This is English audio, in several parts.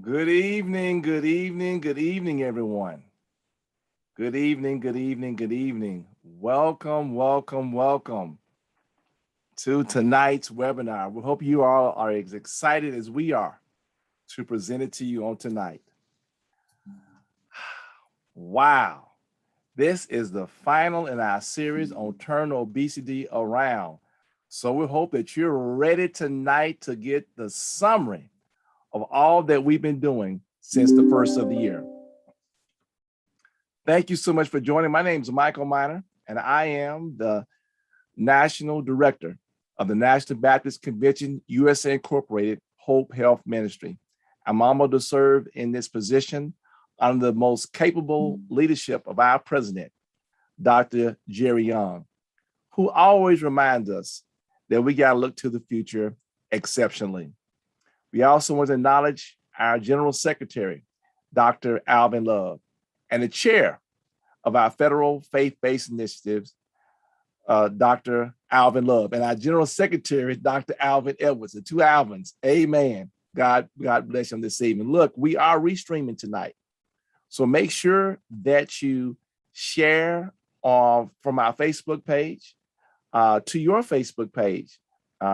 Good evening, good evening, good evening, everyone. Good evening, good evening, good evening. Welcome, welcome, welcome to tonight's webinar. We hope you all are as excited as we are to present it to you on tonight. Wow, this is the final in our series on Turn Obesity Around. So we hope that you're ready tonight to get the summary of all that we've been doing since the first of the year. Thank you so much for joining. My name is Michael Miner, and I am the National Director of the National Baptist Convention, USA Incorporated, Hope Health Ministry. I'm honored to serve in this position under the most capable leadership of our president, Dr. Jerry Young, who always reminds us that we got to look to the future exceptionally. We also want to acknowledge our General Secretary, Dr. Alvin Love, and the chair of our federal faith-based initiatives, Dr. Alvin Love, and our General Secretary, Dr. Alvin Edwards, the two Alvins. Amen. God bless them this evening. Look, we are restreaming tonight. So make sure that you share from our Facebook page to your Facebook page,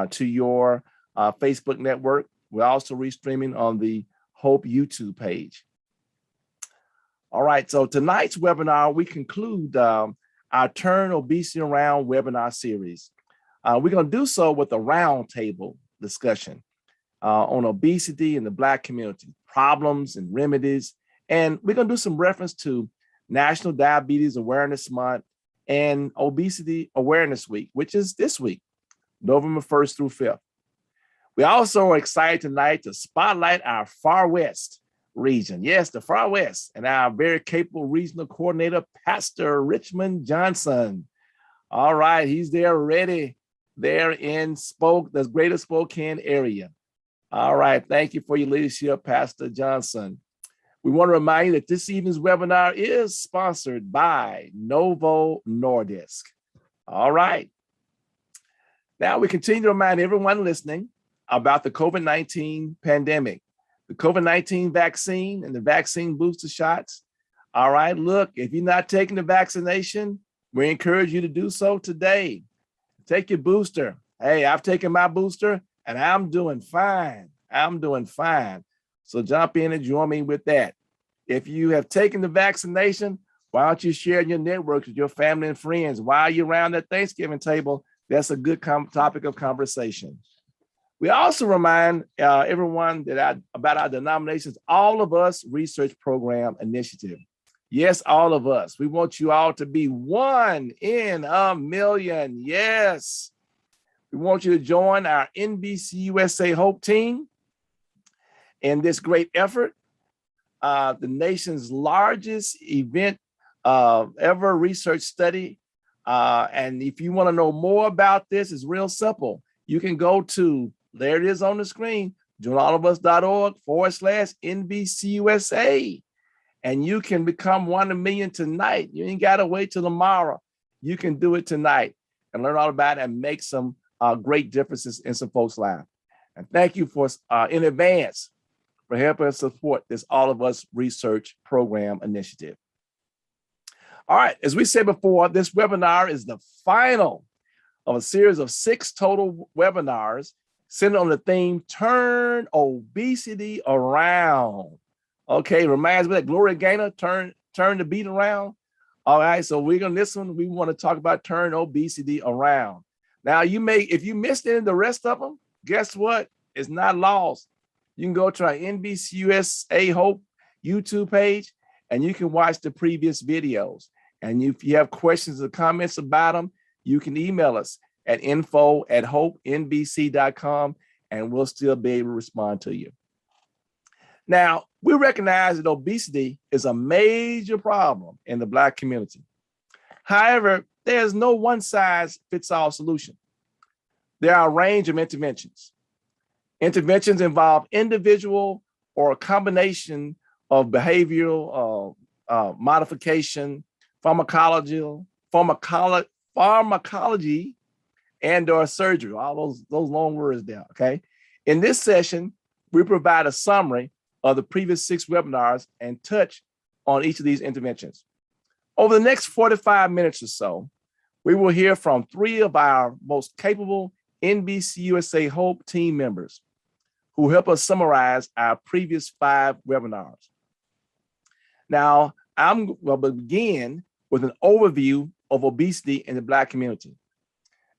to your Facebook network. We're also restreaming on the Hope YouTube page. All right, so tonight's webinar, we conclude our Turn Obesity Around webinar series. We're going to do so with a roundtable discussion on obesity in the Black community, problems and remedies. And we're going to do some reference to National Diabetes Awareness Month and Obesity Awareness Week, which is this week, November 1st through 5th. We also are excited tonight to spotlight our Far West region. Yes, the Far West, and our very capable regional coordinator, Pastor Richmond Johnson. All right, he's there ready there in the greater Spokane area. All right, thank you for your leadership, Pastor Johnson. We want to remind you that this evening's webinar is sponsored by Novo Nordisk. All right. Now we continue to remind everyone listening about the COVID-19 pandemic, the COVID-19 vaccine and the vaccine booster shots. All right, look, if you're not taking the vaccination, we encourage you to do so today. Take your booster. Hey, I've taken my booster and I'm doing fine. I'm doing fine. So jump in and join me with that. If you have taken the vaccination, why don't you share in your networks with your family and friends while you're around that Thanksgiving table? That's a good topic of conversation. We also remind everyone about our denomination's All of Us Research Program initiative. Yes, all of us. We want you all to be 1 in a million. Yes. We want you to join our NBCUSA Hope team in this great effort. The nation's largest event ever research study. And if you want to know more about this, it's real simple. You can go to, there it is on the screen, joinallofus.org/NBCUSA. And you can become 1 in a million tonight. You ain't got to wait till tomorrow. You can do it tonight and learn all about it and make some great differences in some folks' lives. And thank you for in advance for helping us support this All of Us Research Program initiative. All right, as we said before, this webinar is the final of a series of 6 total webinars centered on the theme, Turn Obesity Around. Okay, reminds me of that Gloria Gaynor, turn the beat around. All right, so we're gonna this one, we want to talk about turn obesity around. Now, if you missed any of the rest of them, guess what? It's not lost. You can go to our NBCUSA Hope YouTube page and you can watch the previous videos. And if you have questions or comments about them, you can email us at info@hopenbc.com and we'll still be able to respond to you. Now, we recognize that obesity is a major problem in the Black community. However, there's no one-size-fits-all solution. There are a range of interventions. Interventions involve individual or a combination of behavioral modification, pharmacology, and or surgery, all those long words there, okay? In this session, we provide a summary of the previous 6 webinars and touch on each of these interventions. Over the next 45 minutes or so, we will hear from 3 of our most capable NBCUSA Hope team members who help us summarize our previous 5 webinars. Now, I'm going to begin with an overview of obesity in the Black community.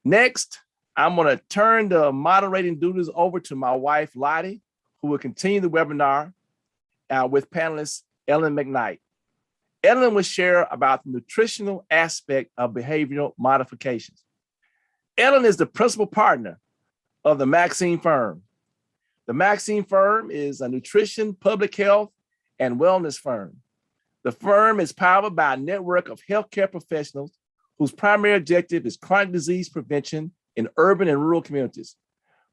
Next, I'm going to turn the moderating duties over to my wife, Lottie, who will continue the webinar with panelist Ellen McKnight. Ellen will share about the nutritional aspect of behavioral modifications. Ellen is the principal partner of the Maxine firm. The Maxine firm is a nutrition, public health, and wellness firm. The firm is powered by a network of healthcare professionals whose primary objective is chronic disease prevention in urban and rural communities,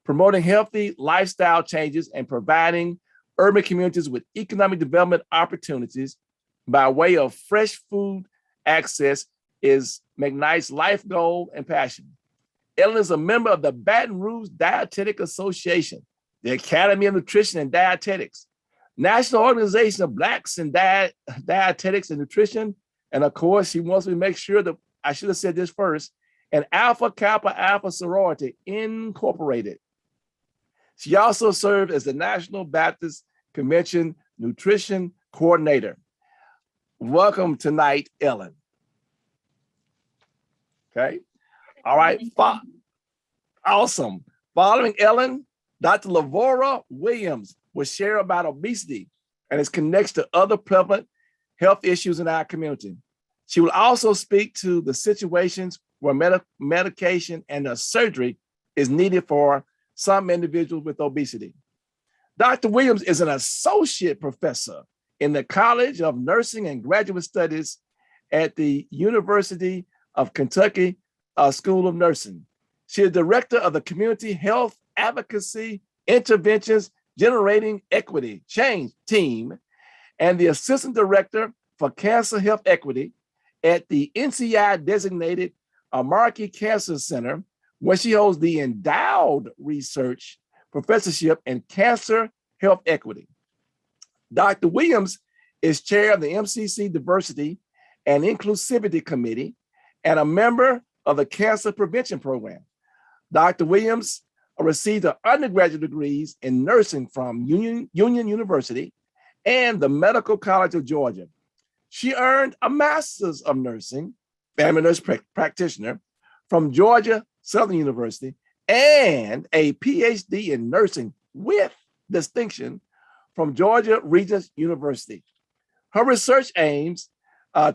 promoting healthy lifestyle changes and providing urban communities with economic development opportunities by way of fresh food access is McKnight's life goal and passion. Ellen is a member of the Baton Rouge Dietetic Association, the Academy of Nutrition and Dietetics, National Organization of Blacks in Dietetics and Nutrition, and of course, she wants me to make sure that I should have said this first, and Alpha Kappa Alpha Sorority Incorporated. She also served as the National Baptist Convention Nutrition Coordinator. Welcome tonight, Ellen. Okay. All right. Awesome. Following Ellen, Dr. Lavora Williams will share about obesity and its connection to other prevalent health issues in our community. She will also speak to the situations where medication and surgery is needed for some individuals with obesity. Dr. Williams is an associate professor in the College of Nursing and Graduate Studies at the University of Kentucky School of Nursing. She is director of the Community Health Advocacy Interventions Generating Equity Change team and the assistant director for Cancer Health Equity at the NCI designated Markey Cancer Center, where she holds the endowed research professorship in cancer health equity. Dr. Williams is chair of the MCC Diversity and Inclusivity Committee and a member of the Cancer Prevention Program. Dr. Williams received her undergraduate degrees in nursing from Union University and the Medical College of Georgia. She earned a master's of nursing, family nurse practitioner from Georgia Southern University and a PhD in nursing with distinction from Georgia Regents University. Her research aims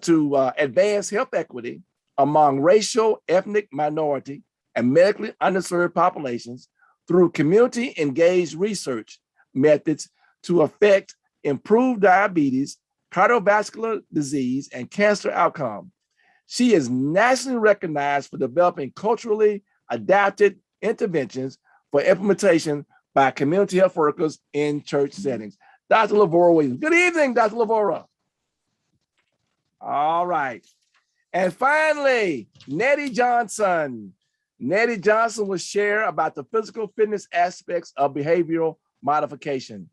to advance health equity among racial, ethnic minority, and medically underserved populations through community-engaged research methods to affect improved diabetes, cardiovascular disease, and cancer outcome. She is nationally recognized for developing culturally adapted interventions for implementation by community health workers in church settings. Dr. Lavora Williams. Good evening, Dr. Lavora. All right. And finally, Nettie Johnson. Nettie Johnson will share about the physical fitness aspects of behavioral modification.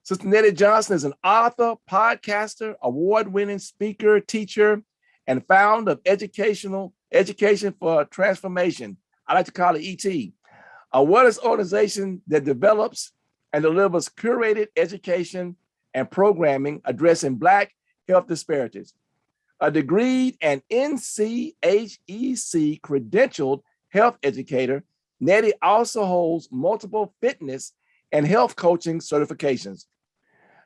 Sister Nettie Johnson is an author, podcaster, award-winning speaker, teacher, and founder of Education for Transformation. I like to call it ET, a wellness organization that develops and delivers curated education and programming addressing Black health disparities. A degreed and NCHEC credentialed health educator, Nettie also holds multiple fitness and health coaching certifications.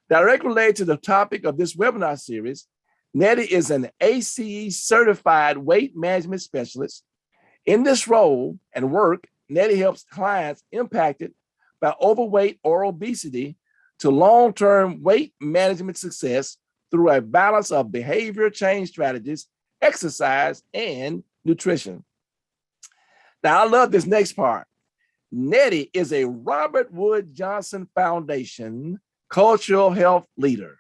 Directly related to the topic of this webinar series, Nettie is an ACE certified weight management specialist. In this role and work, Nettie helps clients impacted by overweight or obesity to long-term weight management success through a balance of behavior change strategies, exercise, and nutrition. Now, I love this next part. Nettie is a Robert Wood Johnson Foundation cultural health leader.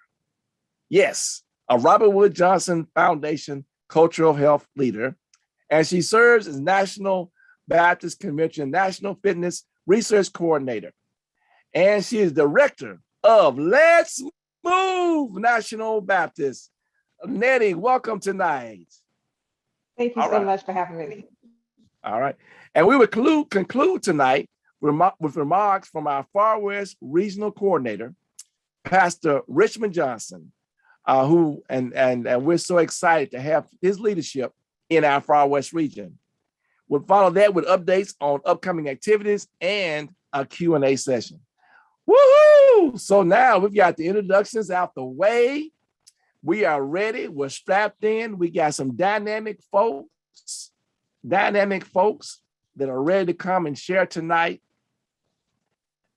Yes, a Robert Wood Johnson Foundation cultural health leader. And she serves as National Baptist Convention National Fitness Research Coordinator. And she is director of Let's Move National Baptist. Nettie, welcome tonight. Thank you so much for having me. All right. And we would conclude tonight with remarks from our Far West Regional Coordinator, Pastor Richmond Johnson, who we're so excited to have his leadership in our Far West region. We'll follow that with updates on upcoming activities and a Q&A session. Woohoo! So now we've got the introductions out the way. We are ready. We're strapped in. We got some dynamic folks that are ready to come and share tonight.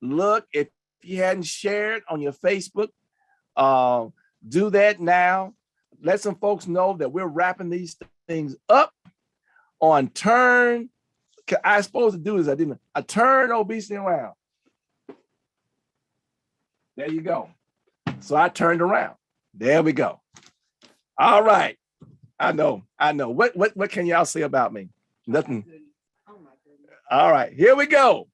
Look, if you hadn't shared on your Facebook, do that now. Let some folks know that we're wrapping these things up on turn. I supposed to do is I turn obesity around. There you go. So I turned around. There we go. All right. I know. What can y'all say about me? Nothing. Oh my goodness. All right, here we go.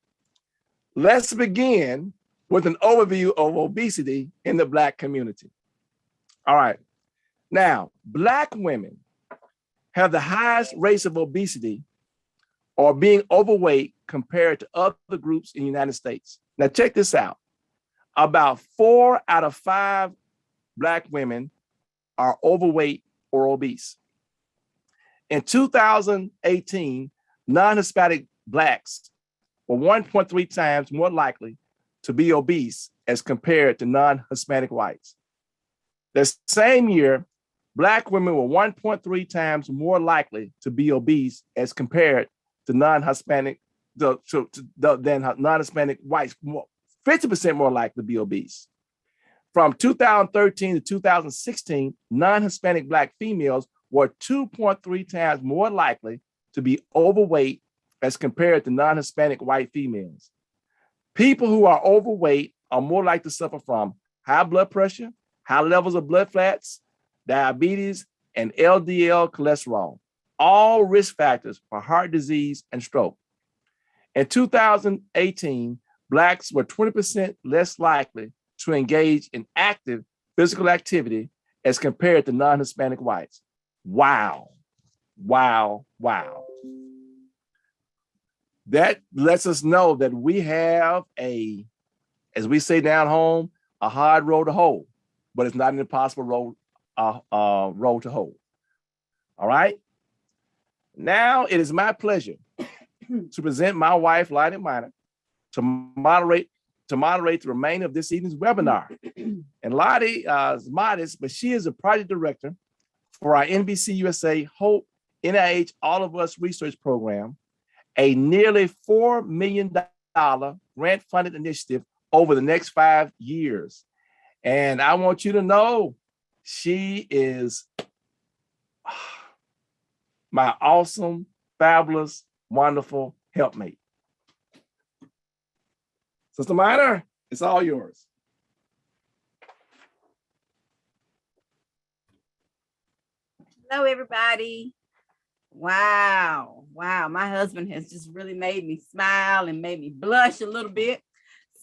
Let's begin with an overview of obesity in the Black community. All right. Now, Black women have the highest rates of obesity or being overweight compared to other groups in the United States. Now, check this out. About 4 out of 5 Black women are overweight or obese. In 2018, non-Hispanic Blacks were 1.3 times more likely to be obese as compared to non-Hispanic whites. The same year, Black women were 1.3 times more likely to be obese as compared to non-Hispanic than non-Hispanic whites, 50% more likely to be obese. From 2013 to 2016, non-Hispanic Black females were 2.3 times more likely to be overweight as compared to non-Hispanic white females. People who are overweight are more likely to suffer from high blood pressure, high levels of blood fats, diabetes, and LDL cholesterol, all risk factors for heart disease and stroke. In 2018, Blacks were 20% less likely to engage in active physical activity as compared to non-Hispanic whites. Wow. That lets us know that we have as we say down home, a hard road to hoe, but it's not an impossible road to hoe. All right. Now it is my pleasure to present my wife, Lottie Minor, to moderate the remainder of this evening's webinar. And Lottie is modest, but she is a project director for our NBCUSA H.O.P.E NIH All of Us research program, a nearly $4 million grant-funded initiative over the next 5 years. And I want you to know she is my awesome, fabulous, wonderful helpmate. Sister Minor, it's all yours. Hello, everybody. Wow. My husband has just really made me smile and made me blush a little bit.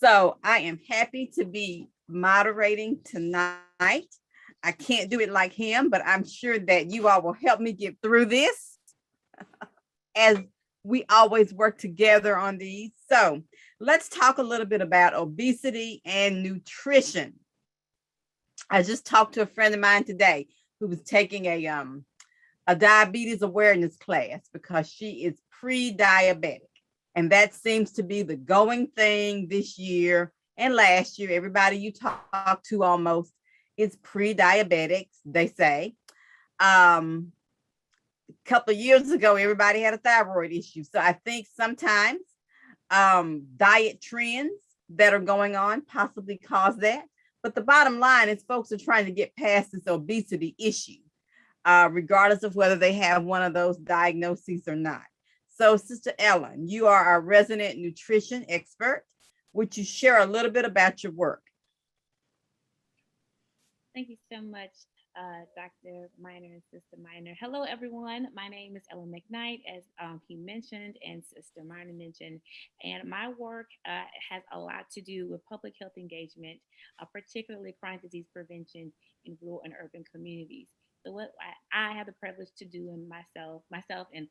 So I am happy to be moderating tonight. I can't do it like him, but I'm sure that you all will help me get through this as we always work together on these. So let's talk a little bit about obesity and nutrition. I just talked to a friend of mine today who was taking a diabetes awareness class because she is pre-diabetic. And that seems to be the going thing this year and last year. Everybody you talk to almost is pre-diabetics, they say. A couple of years ago, everybody had a thyroid issue. So I think sometimes diet trends that are going on possibly cause that. But the bottom line is folks are trying to get past this obesity issue, regardless of whether they have one of those diagnoses or not. So, Sister Ellen, you are our resident nutrition expert. Would you share a little bit about your work? Thank you so much, Dr. Minor and Sister Minor. Hello, everyone. My name is Ellen McKnight, as he mentioned, and Sister Minor mentioned. And my work has a lot to do with public health engagement, particularly chronic disease prevention in rural and urban communities. So, what I have the privilege to do, and myself, and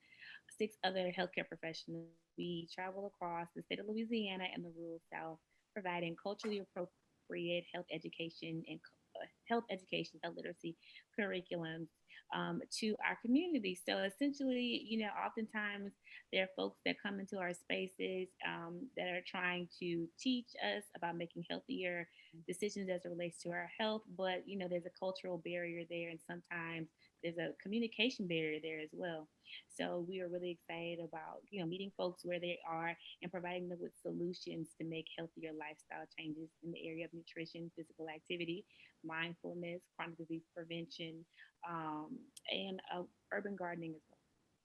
six other healthcare professionals, we travel across the state of Louisiana and the rural South, providing culturally appropriate health education, health literacy curriculums to our community. So essentially, oftentimes there are folks that come into our spaces that are trying to teach us about making healthier decisions as it relates to our health, but there's a cultural barrier there, and sometimes there's a communication barrier there as well. So we are really excited about meeting folks where they are and providing them with solutions to make healthier lifestyle changes in the area of nutrition, physical activity, mindfulness, chronic disease prevention, and urban gardening as well.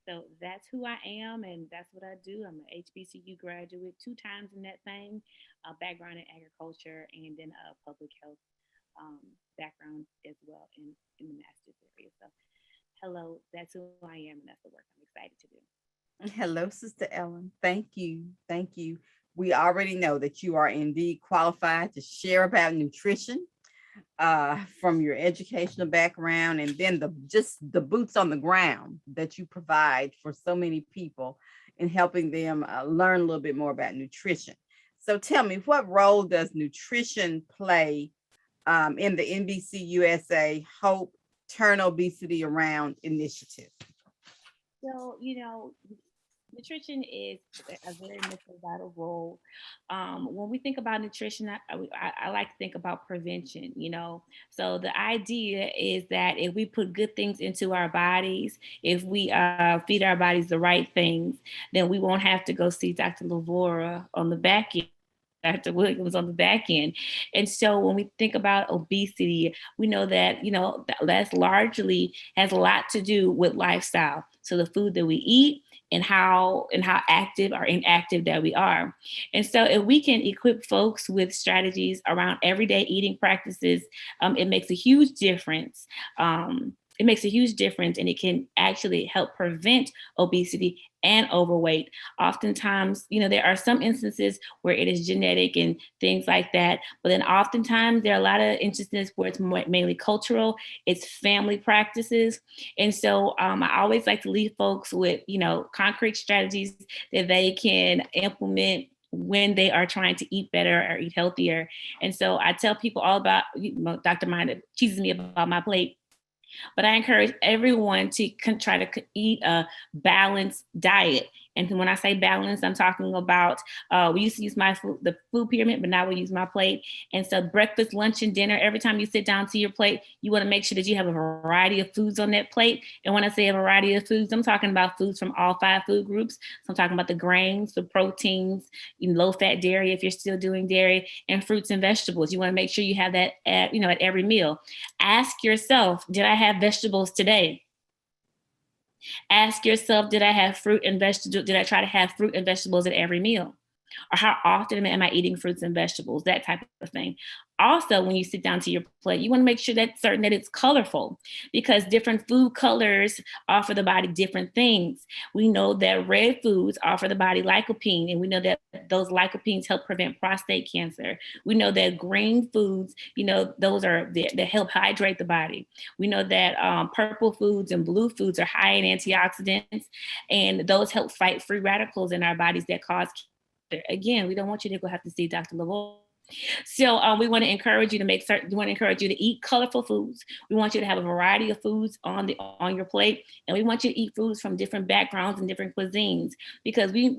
So that's who I am, and that's what I do. I'm an HBCU graduate, two times in that thing, background in agriculture, and then a public health background as well in the master's area. So hello, that's who I am, and that's the work I'm excited to do. Hello, Sister Ellen. Thank you. Thank you. We already know that you are indeed qualified to share about nutrition from your educational background, and then the boots on the ground that you provide for so many people in helping them learn a little bit more about nutrition. So tell me, what role does nutrition play in the NBCUSA Hope Turn Obesity Around initiative? So, nutrition is a very much a vital role. When we think about nutrition, I like to think about prevention, So the idea is that if we put good things into our bodies, if we feed our bodies the right things, then we won't have to go see Dr. Lavora on the back end. Dr. Williams on the back end. And so when we think about obesity, we know that, that's largely has a lot to do with lifestyle. So the food that we eat and how active or inactive that we are. And so if we can equip folks with strategies around everyday eating practices, it makes a huge difference. It makes a huge difference, and it can actually help prevent obesity and overweight. Oftentimes, there are some instances where it is genetic and things like that, but then oftentimes there are a lot of instances where it's mainly cultural, it's family practices. And so I always like to leave folks with, concrete strategies that they can implement when they are trying to eat better or eat healthier. And so I tell people all about, Dr. Mind teases me about my plate. But I encourage everyone to try to eat a balanced diet. And when I say balance, I'm talking about, we used to use the food pyramid, but now we use my plate. And so breakfast, lunch, and dinner, every time you sit down to your plate, you want to make sure that you have a variety of foods on that plate. And when I say a variety of foods, I'm talking about foods from all 5 food groups. So I'm talking about the grains, the proteins, low-fat dairy, if you're still doing dairy, and fruits and vegetables. You want to make sure you have that at every meal. Ask yourself, did I have vegetables today? Ask yourself, did I have fruit and vegetables? Did I try to have fruit and vegetables at every meal? Or how often am I eating fruits and vegetables? That type of thing. Also, when you sit down to your plate, you want to make sure that it's colorful, because different food colors offer the body different things. We know that red foods offer the body lycopene, and we know that those lycopenes help prevent prostate cancer. We know that green foods, those are that help hydrate the body. We know that purple foods and blue foods are high in antioxidants, and those help fight free radicals in our bodies that cause cancer. Again, we don't want you to go have to see Dr. Lavore. So we want to encourage you to we want to encourage you to eat colorful foods. We want you to have a variety of foods on your plate, and we want you to eat foods from different backgrounds and different cuisines, because we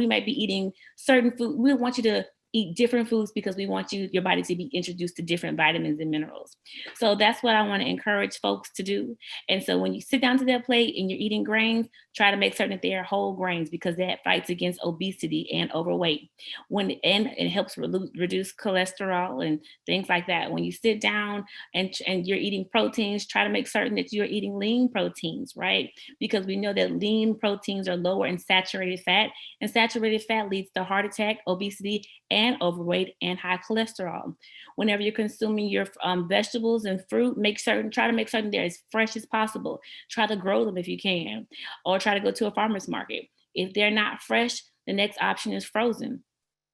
might be eating certain food. We want you to eat different foods because we want your body to be introduced to different vitamins and minerals. So that's what I want to encourage folks to do. And so when you sit down to that plate and you're eating grains, try to make certain that they are whole grains, because that fights against obesity and overweight. And it helps reduce cholesterol and things like that. When you sit down and you're eating proteins, try to make certain that you're eating lean proteins, right? Because we know that lean proteins are lower in saturated fat, and saturated fat leads to heart attack, obesity, and and overweight and high cholesterol. Whenever you're consuming your vegetables and fruit, try to make certain they're as fresh as possible. Try to grow them if you can, or try to go to a farmer's market. If they're not fresh, the next option is frozen.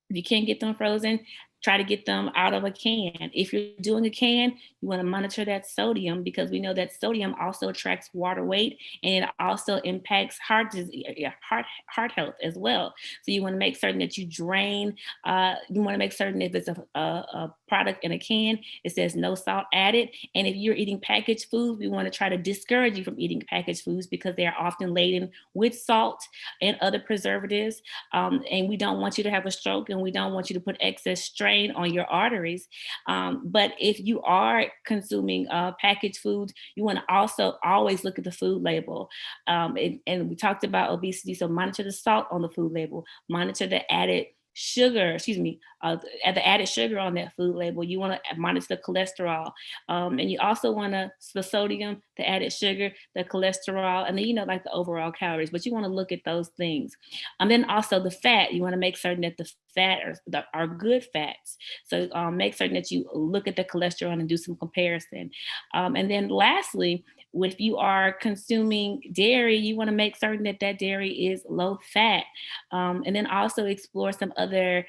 If you can't get them frozen, try to get them out of a can. If you're doing a can, you want to monitor that sodium, because we know that sodium also attracts water weight, and it also impacts heart disease, heart health as well. So you want to make certain that you drain. You want to make certain if it's a product in a can, it says no salt added. And if you're eating packaged foods, we want to try to discourage you from eating packaged foods, because they are often laden with salt and other preservatives. And we don't want you to have a stroke, and we don't want you to put excess strain on your arteries. But if you are consuming packaged foods, you want to also always look at the food label. And we talked about obesity, so monitor the salt on the food label, monitor the added sugar, the added sugar on that food label. You want to monitor the cholesterol. And you also want to, the sodium, the added sugar, the cholesterol, and then, like the overall calories, but you want to look at those things. And then also the fat, you want to make certain that the fat are good fats. So make certain that you look at the cholesterol and do some comparison. And then lastly, if you are consuming dairy, you want to make certain that that dairy is low fat. And then also explore some other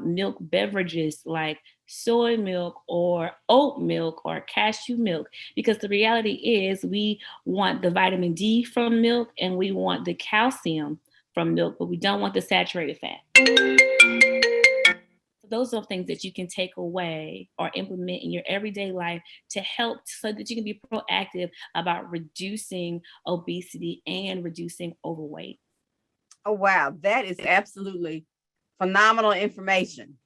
milk beverages like soy milk or oat milk or cashew milk, because the reality is we want the vitamin D from milk and we want the calcium from milk, but we don't want the saturated fat. Those are things that you can take away or implement in your everyday life to help, so that you can be proactive about reducing obesity and reducing overweight. Oh, wow. That is absolutely phenomenal information.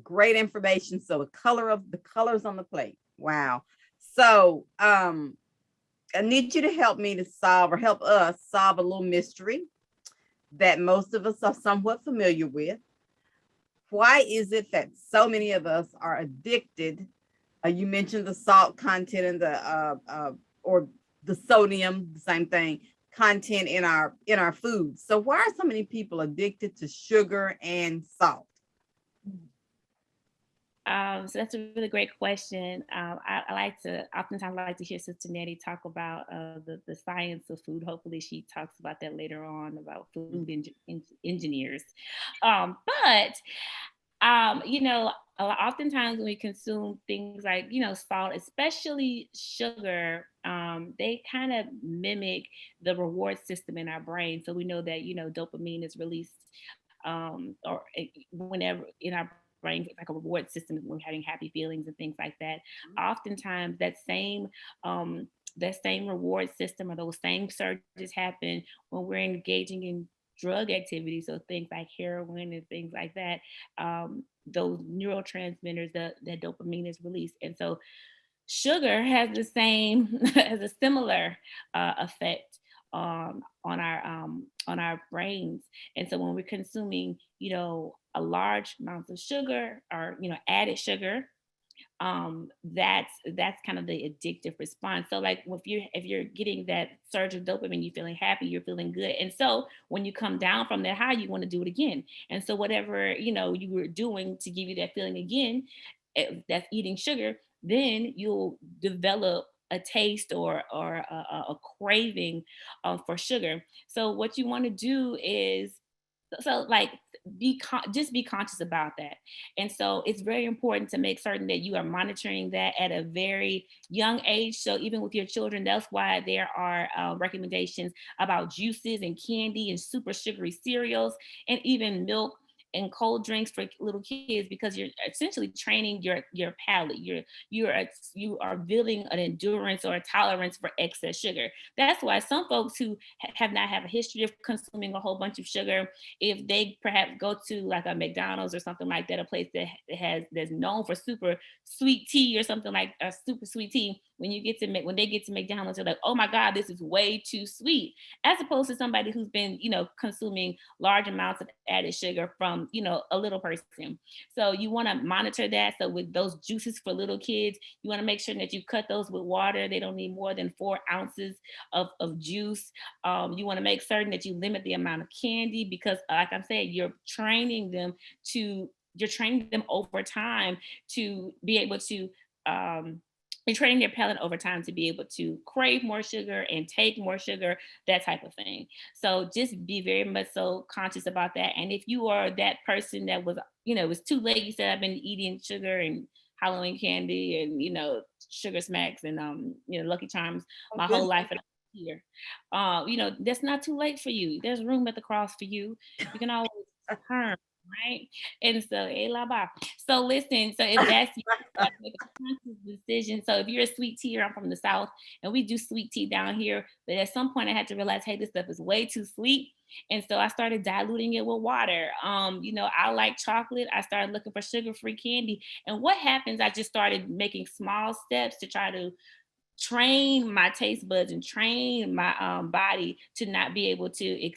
Great information. So the colors on the plate. Wow. So I need you to help me to help us solve a little mystery that most of us are somewhat familiar with. Why is it that so many of us are addicted? You mentioned the salt content and or the sodium, the same thing, content in our food. So why are so many people addicted to sugar and salt? So that's a really great question. Oftentimes I like to hear Sister Nettie talk about the science of food. Hopefully she talks about that later on, about food engineers. But oftentimes when we consume things like, salt, especially sugar, they kind of mimic the reward system in our brain. So we know that, dopamine is released or whenever in our brain, like a reward system, when we're having happy feelings and things like that. Oftentimes that same reward system or those same surges happen when we're engaging in drug activity, so things like heroin and things like that. Those neurotransmitters, that dopamine is released, and so sugar has the same has a similar effect on our brains. And so when we're consuming a large amount of sugar or added sugar, that's kind of the addictive response. So like if you're getting that surge of dopamine, you're feeling happy, you're feeling good, and so when you come down from that high, you want to do it again. And so whatever you were doing to give you that feeling again, that's eating sugar, then you'll develop a taste or a craving for sugar. So what you want to do is, like, just be conscious about that. And so it's very important to make certain that you are monitoring that at a very young age. So even with your children, that's why there are recommendations about juices and candy and super sugary cereals and even milk and cold drinks for little kids, because you're essentially training your palate. You are building an endurance or a tolerance for excess sugar. That's why some folks who have not have a history of consuming a whole bunch of sugar, if they perhaps go to like a McDonald's or something like that, a place that's known for super sweet tea or something like a super sweet tea, when they get to McDonald's, they're like, oh my God, this is way too sweet, as opposed to somebody who's been consuming large amounts of added sugar from a little person. So you want to monitor that. So with those juices for little kids, you want to make sure that you cut those with water. They don't need more than 4 ounces of juice. You want to make certain that you limit the amount of candy, because like I'm saying, you're training them to you're training them over time to be able to, you're training your palate over time to be able to crave more sugar and take more sugar, that type of thing. So just be very much so conscious about that. And if you are that person that was, it was too late, you said I've been eating sugar and Halloween candy and, sugar smacks and, Lucky Charms my whole life and here. That's not too late for you. There's room at the cross for you. You can always turn, right? And so, so listen, so if that's you, have to make a conscious decision. So if you're a sweet tea, I'm from the South and we do sweet tea down here, but at some point I had to realize, hey, this stuff is way too sweet. And so I started diluting it with water. I like chocolate. I started looking for sugar-free candy. And what happens, I just started making small steps to try to train my taste buds and train my body to not be able to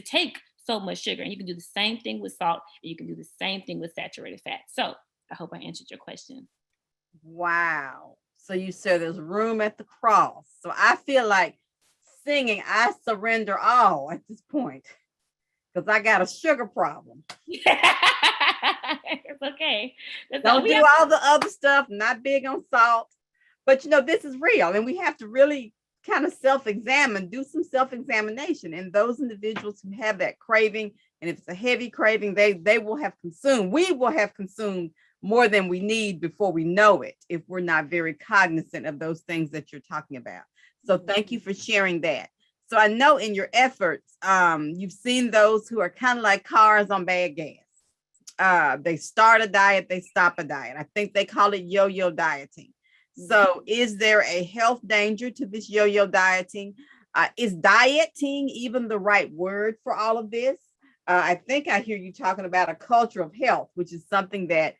take so much sugar. And you can do the same thing with salt, and you can do the same thing with saturated fat. So I hope I answered your question. Wow. So you said there's room at the cross. So I feel like singing I Surrender All at this point because I got a sugar problem. It's okay. Don't do all the other stuff. Not big on salt. But this is real, and we have to really kind of self-examine, do some self-examination. And those individuals who have that craving, and if it's a heavy craving, we will have consumed more than we need before we know it, if we're not very cognizant of those things that you're talking about. So thank you for sharing that. So I know in your efforts, you've seen those who are kind of like cars on bad gas. They start a diet, they stop a diet. I think they call it yo-yo dieting. So is there a health danger to this yo-yo dieting? Is dieting even the right word for all of this? I think I hear you talking about a culture of health, which is something that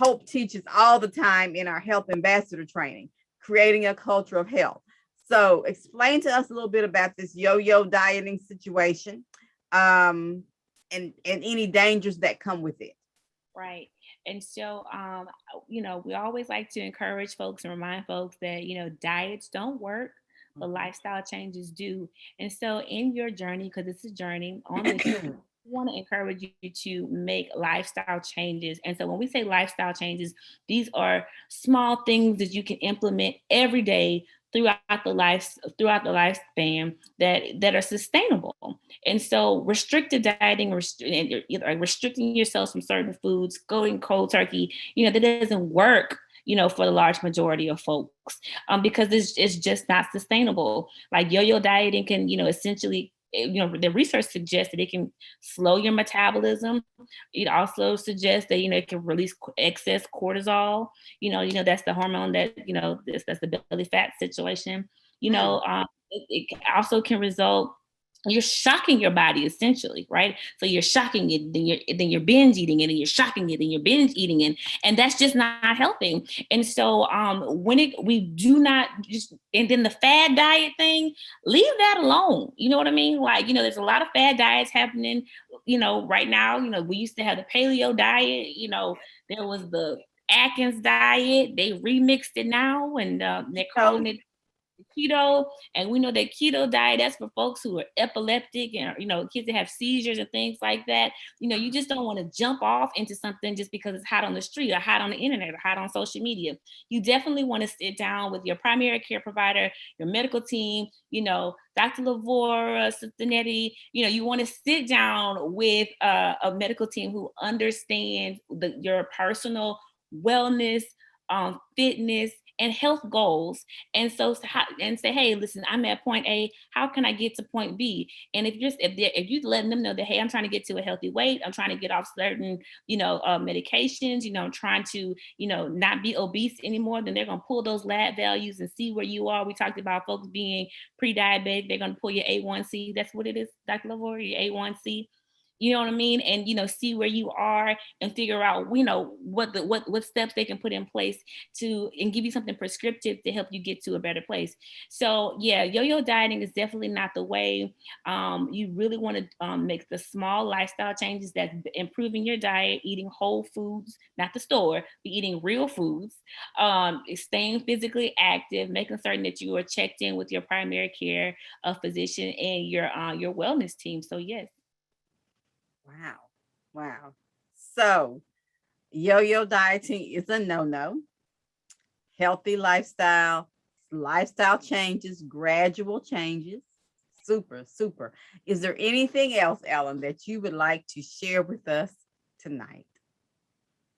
H.O.P.E teaches all the time in our health ambassador training, creating a culture of health. So explain to us a little bit about this yo-yo dieting situation, and any dangers that come with it. Right. And so, we always like to encourage folks and remind folks that, diets don't work, but lifestyle changes do. And so in your journey, because it's a journey on this, we want to encourage you to make lifestyle changes. And so when we say lifestyle changes, these are small things that you can implement every day throughout the lifespan that are sustainable. And so restricted dieting, restricting yourself from certain foods, going cold turkey, that doesn't work, for the large majority of folks, because it's just not sustainable. Like yo-yo dieting can, essentially, the research suggests that it can slow your metabolism. It also suggests that, it can release excess cortisol. That's the hormone that, that's the belly fat situation. It also can result, you're shocking your body essentially, right? So you're shocking it, then you're binge eating it, and you're shocking it, and you're binge eating it, and that's just not helping. And so we do not just, and then the fad diet thing, leave that alone. You know what I mean? Like, there's a lot of fad diets happening, right now. We used to have the paleo diet, there was the Atkins diet, they remixed it now, and they're calling it keto. And we know that keto diet, that's for folks who are epileptic and, kids that have seizures and things like that. You just don't want to jump off into something just because it's hot on the street or hot on the internet or hot on social media. You definitely want to sit down with your primary care provider, your medical team, Dr. Lavora, Cincinnati, you want to sit down with a medical team who understands your personal wellness, fitness, and health goals. And so, and say, hey, listen, I'm at point A, how can I get to point B? And if you're letting them know that, hey, I'm trying to get to a healthy weight, I'm trying to get off certain, medications, I'm trying to, not be obese anymore, then they're going to pull those lab values and see where you are. We talked about folks being pre-diabetic. They're going to pull your A1C. That's what it is, Dr. Lavora, your A1C. You know what I mean? And, see where you are and figure out, what steps they can put in place and give you something prescriptive to help you get to a better place. So yeah, yo-yo dieting is definitely not the way. You really want to make the small lifestyle changes that's improving your diet, eating whole foods, not the store, but eating real foods, staying physically active, making certain that you are checked in with your primary care physician and your wellness team. So yes. Wow. So Yo-yo dieting is a no-no. Healthy lifestyle, lifestyle changes, gradual changes. Super, super. Is there anything else, Ellen, that you would like to share with us tonight?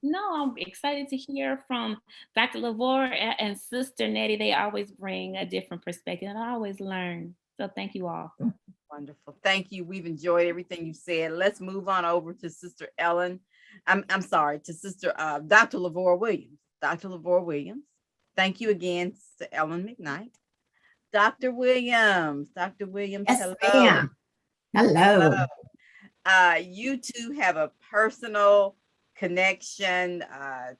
No, I'm excited to hear from Dr. Lavore and Sister Nettie. They always bring a different perspective, and I always learn. So thank you all. Wonderful. Thank you. We've enjoyed everything you said. Let's move on over to Sister Ellen. I'm sorry, to Sister Dr. Lavore Williams. Dr. Lavore Williams. Thank you again, Sister Ellen McKnight. Dr. Williams. Dr. Williams, Yes, hello. ma'am. Hello. You two have a personal connection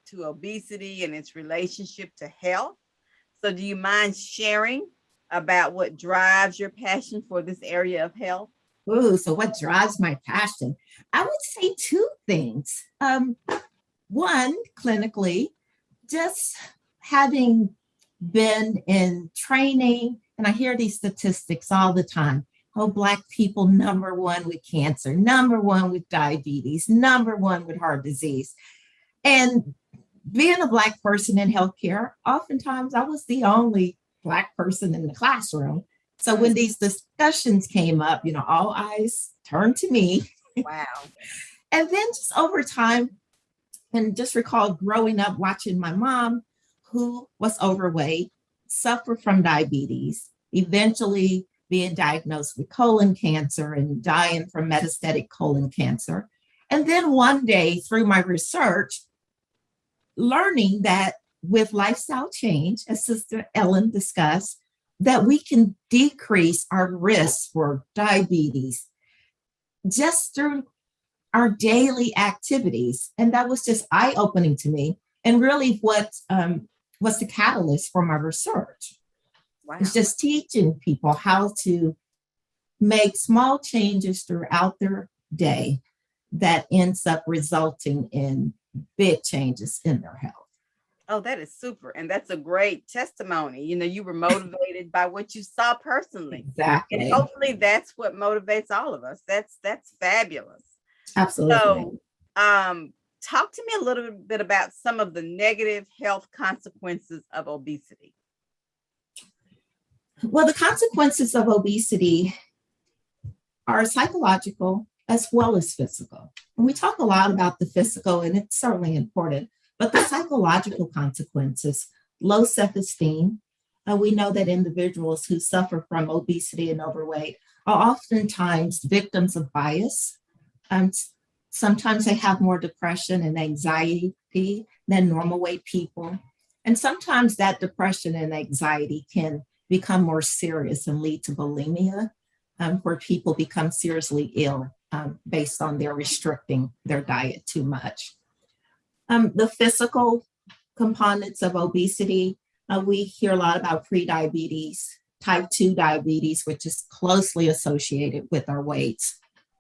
to obesity and its relationship to health. So do you mind sharing about what drives your passion for this area of health? Ooh, so what drives my passion? I would say two things. One, clinically, just having been in training, and I hear these statistics all the time. Oh, Black people, #1 with cancer, #1 with diabetes, #1 with heart disease. And being a Black person in healthcare, oftentimes I was the only Black person in the classroom. So when these discussions came up, all eyes turned to me. Wow. And then just over time, and just recall growing up watching my mom, who was overweight, suffer from diabetes, eventually being diagnosed with colon cancer and dying from metastatic colon cancer. And then one day through my research, learning that with lifestyle change, as Sister Ellen discussed, that we can decrease our risk for diabetes just through our daily activities. And that was just eye-opening to me. And really what was the catalyst for my research. Wow. It's just teaching people how to make small changes throughout their day that ends up resulting in big changes in their health. Oh, that is super. And that's a great testimony. You were motivated by what you saw personally. Exactly. And hopefully that's what motivates all of us. That's fabulous. Absolutely. So talk to me a little bit about some of the negative health consequences of obesity. Well, the consequences of obesity are psychological as well as physical. And we talk a lot about the physical, and it's certainly important, but the psychological consequences, low self-esteem. We know that individuals who suffer from obesity and overweight are oftentimes victims of bias. Sometimes they have more depression and anxiety than normal weight people. And sometimes that depression and anxiety can become more serious and lead to bulimia, where people become seriously ill based on their restricting their diet too much. The physical components of obesity, we hear a lot about prediabetes, type 2 diabetes, which is closely associated with our weights,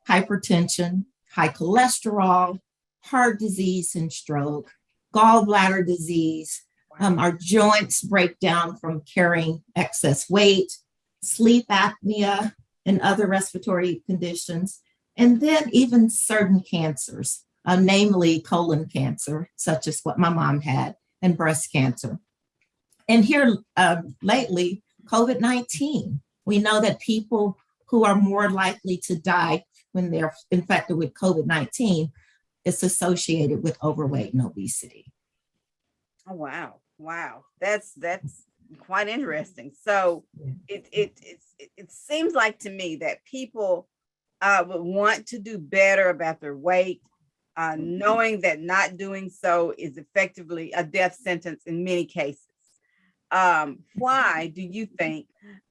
hypertension, high cholesterol, heart disease and stroke, gallbladder disease. Our joints break down from carrying excess weight, sleep apnea, and other respiratory conditions, and then even certain cancers, namely colon cancer, such as what my mom had, and breast cancer. And here lately, COVID-19. We know that people who are more likely to die when they're infected with COVID-19 is associated with overweight and obesity. Oh, wow. Wow. That's quite interesting. So it seems like to me that people would want to do better about their weight, knowing that not doing so is effectively a death sentence in many cases. Why do you think,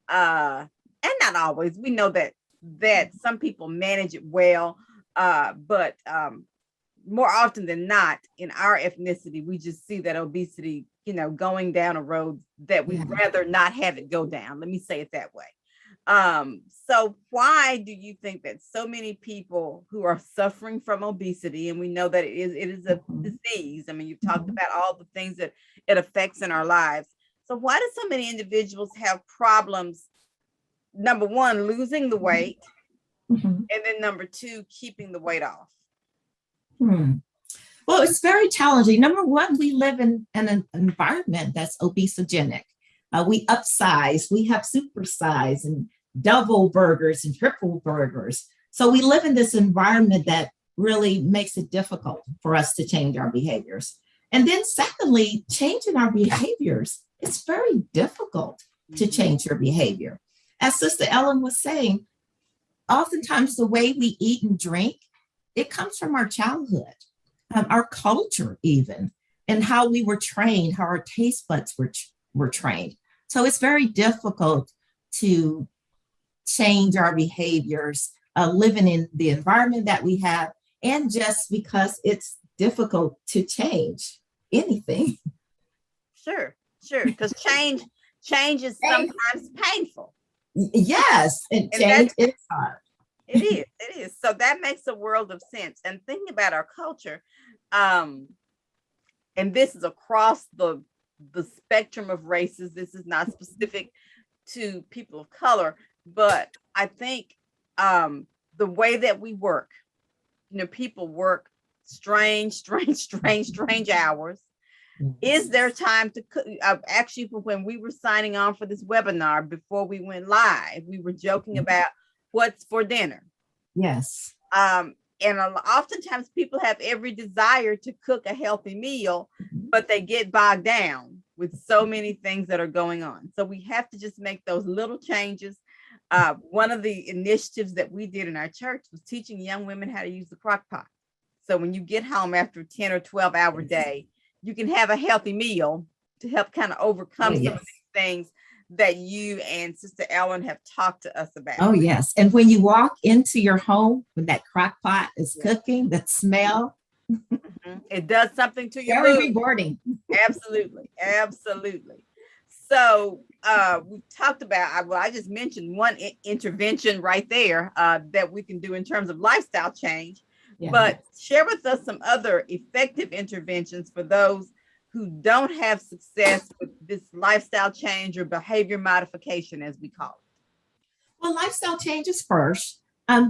and not always, we know that some people manage it well, but more often than not, in our ethnicity, we just see that obesity, going down a road that we'd rather not have it go down. Let me say it that way. So why do you think that so many people who are suffering from obesity, and we know that it is a disease. I mean, you've talked about all the things that it affects in our lives. So why do so many individuals have problems, number one, losing the weight, and then number two, keeping the weight off? Well, it's very challenging. Number one, we live in an environment that's obesogenic. We upsize, we have supersize and double burgers and triple burgers. So we live in this environment that really makes it difficult for us to change our behaviors. And then secondly, changing our behaviors, it's very difficult to change your behavior. As Sister Ellen was saying, oftentimes the way we eat and drink, it comes from our childhood, our culture even, and how we were trained, how our taste buds were trained. So it's very difficult to change our behaviors, living in the environment that we have, and just because it's difficult to change anything. Sure, because change is sometimes painful. Yes, and change is hard. It is. So that makes a world of sense. And thinking about our culture, and this is across the spectrum of races. This is not specific to people of color, but I think the way that we work, people work strange hours. Is there time to cook? Actually, when we were signing on for this webinar before we went live, we were joking about what's for dinner. Yes. And oftentimes people have every desire to cook a healthy meal, but they get bogged down with so many things that are going on. So we have to just make those little changes. One of the initiatives that we did in our church was teaching young women how to use the crock pot. So when you get home after a 10 or 12-hour day, you can have a healthy meal to help kind of overcome some of these things that you and Sister Ellen have talked to us about. Oh, yes. And when you walk into your home, when that crock pot is cooking, that smell. It does something to your very mood. rewarding. Absolutely. So we talked about, I just mentioned one intervention right there that we can do in terms of lifestyle change. Yeah. But share with us some other effective interventions for those who don't have success with this lifestyle change or behavior modification, as we call it. Well, lifestyle change is first,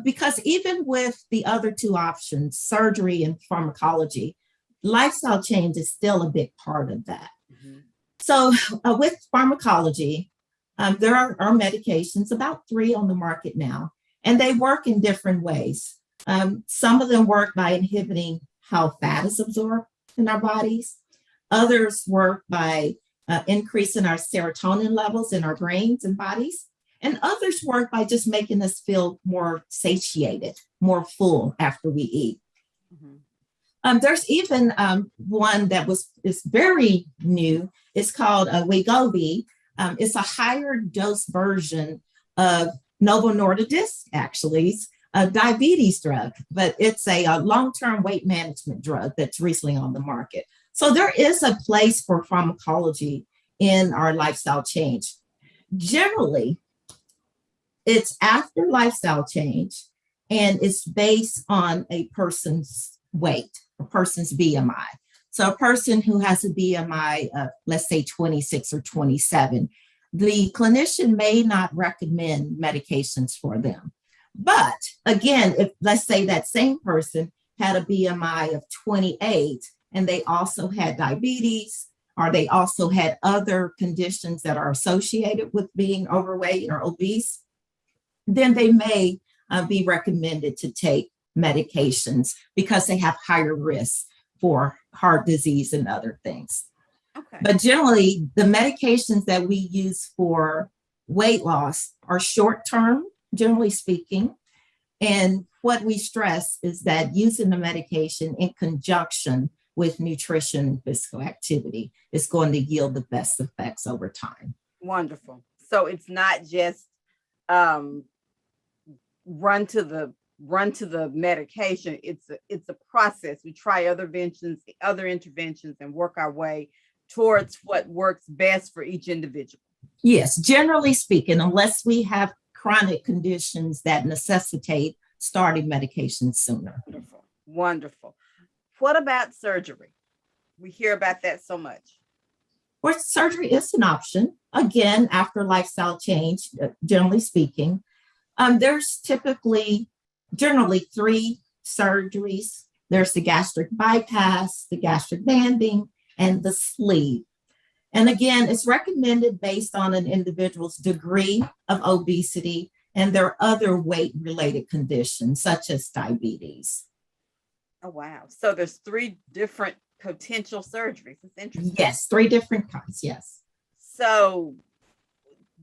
because even with the other two options, surgery and pharmacology, lifestyle change is still a big part of that. Mm-hmm. So with pharmacology, there are medications, about 3 on the market now, and they work in different ways. Some of them work by inhibiting how fat is absorbed in our bodies. Others work by increasing our serotonin levels in our brains and bodies. And others work by just making us feel more satiated, more full after we eat. Mm-hmm. There's even one that is very new. It's called Wegovy. It's a higher dose version of Novo Nordisk, actually. A diabetes drug, but it's a long-term weight management drug that's recently on the market. So there is a place for pharmacology in our lifestyle change. Generally, it's after lifestyle change, and it's based on a person's weight, a person's BMI. So a person who has a BMI of, let's say, 26 or 27, the clinician may not recommend medications for them. But again, if let's say that same person had a BMI of 28 and they also had diabetes, or they also had other conditions that are associated with being overweight or obese, then they may be recommended to take medications because they have higher risks for heart disease and other things. Okay. But generally, the medications that we use for weight loss are short-term, generally speaking. And what we stress is that using the medication in conjunction with nutrition and physical activity is going to yield the best effects over time. Wonderful. So it's not just run to the medication. It's a process. We try other interventions and work our way towards what works best for each individual. Yes, generally speaking, unless we have chronic conditions that necessitate starting medication sooner. Wonderful. What about surgery? We hear about that so much. Well, surgery is an option. Again, after lifestyle change, generally speaking, there's generally 3 surgeries There's the gastric bypass, the gastric banding, and the sleeve. And again, it's recommended based on an individual's degree of obesity and their other weight-related conditions, such as diabetes. Oh, wow. So there's 3 different potential surgeries. It's interesting. Yes, 3 different kinds, yes. So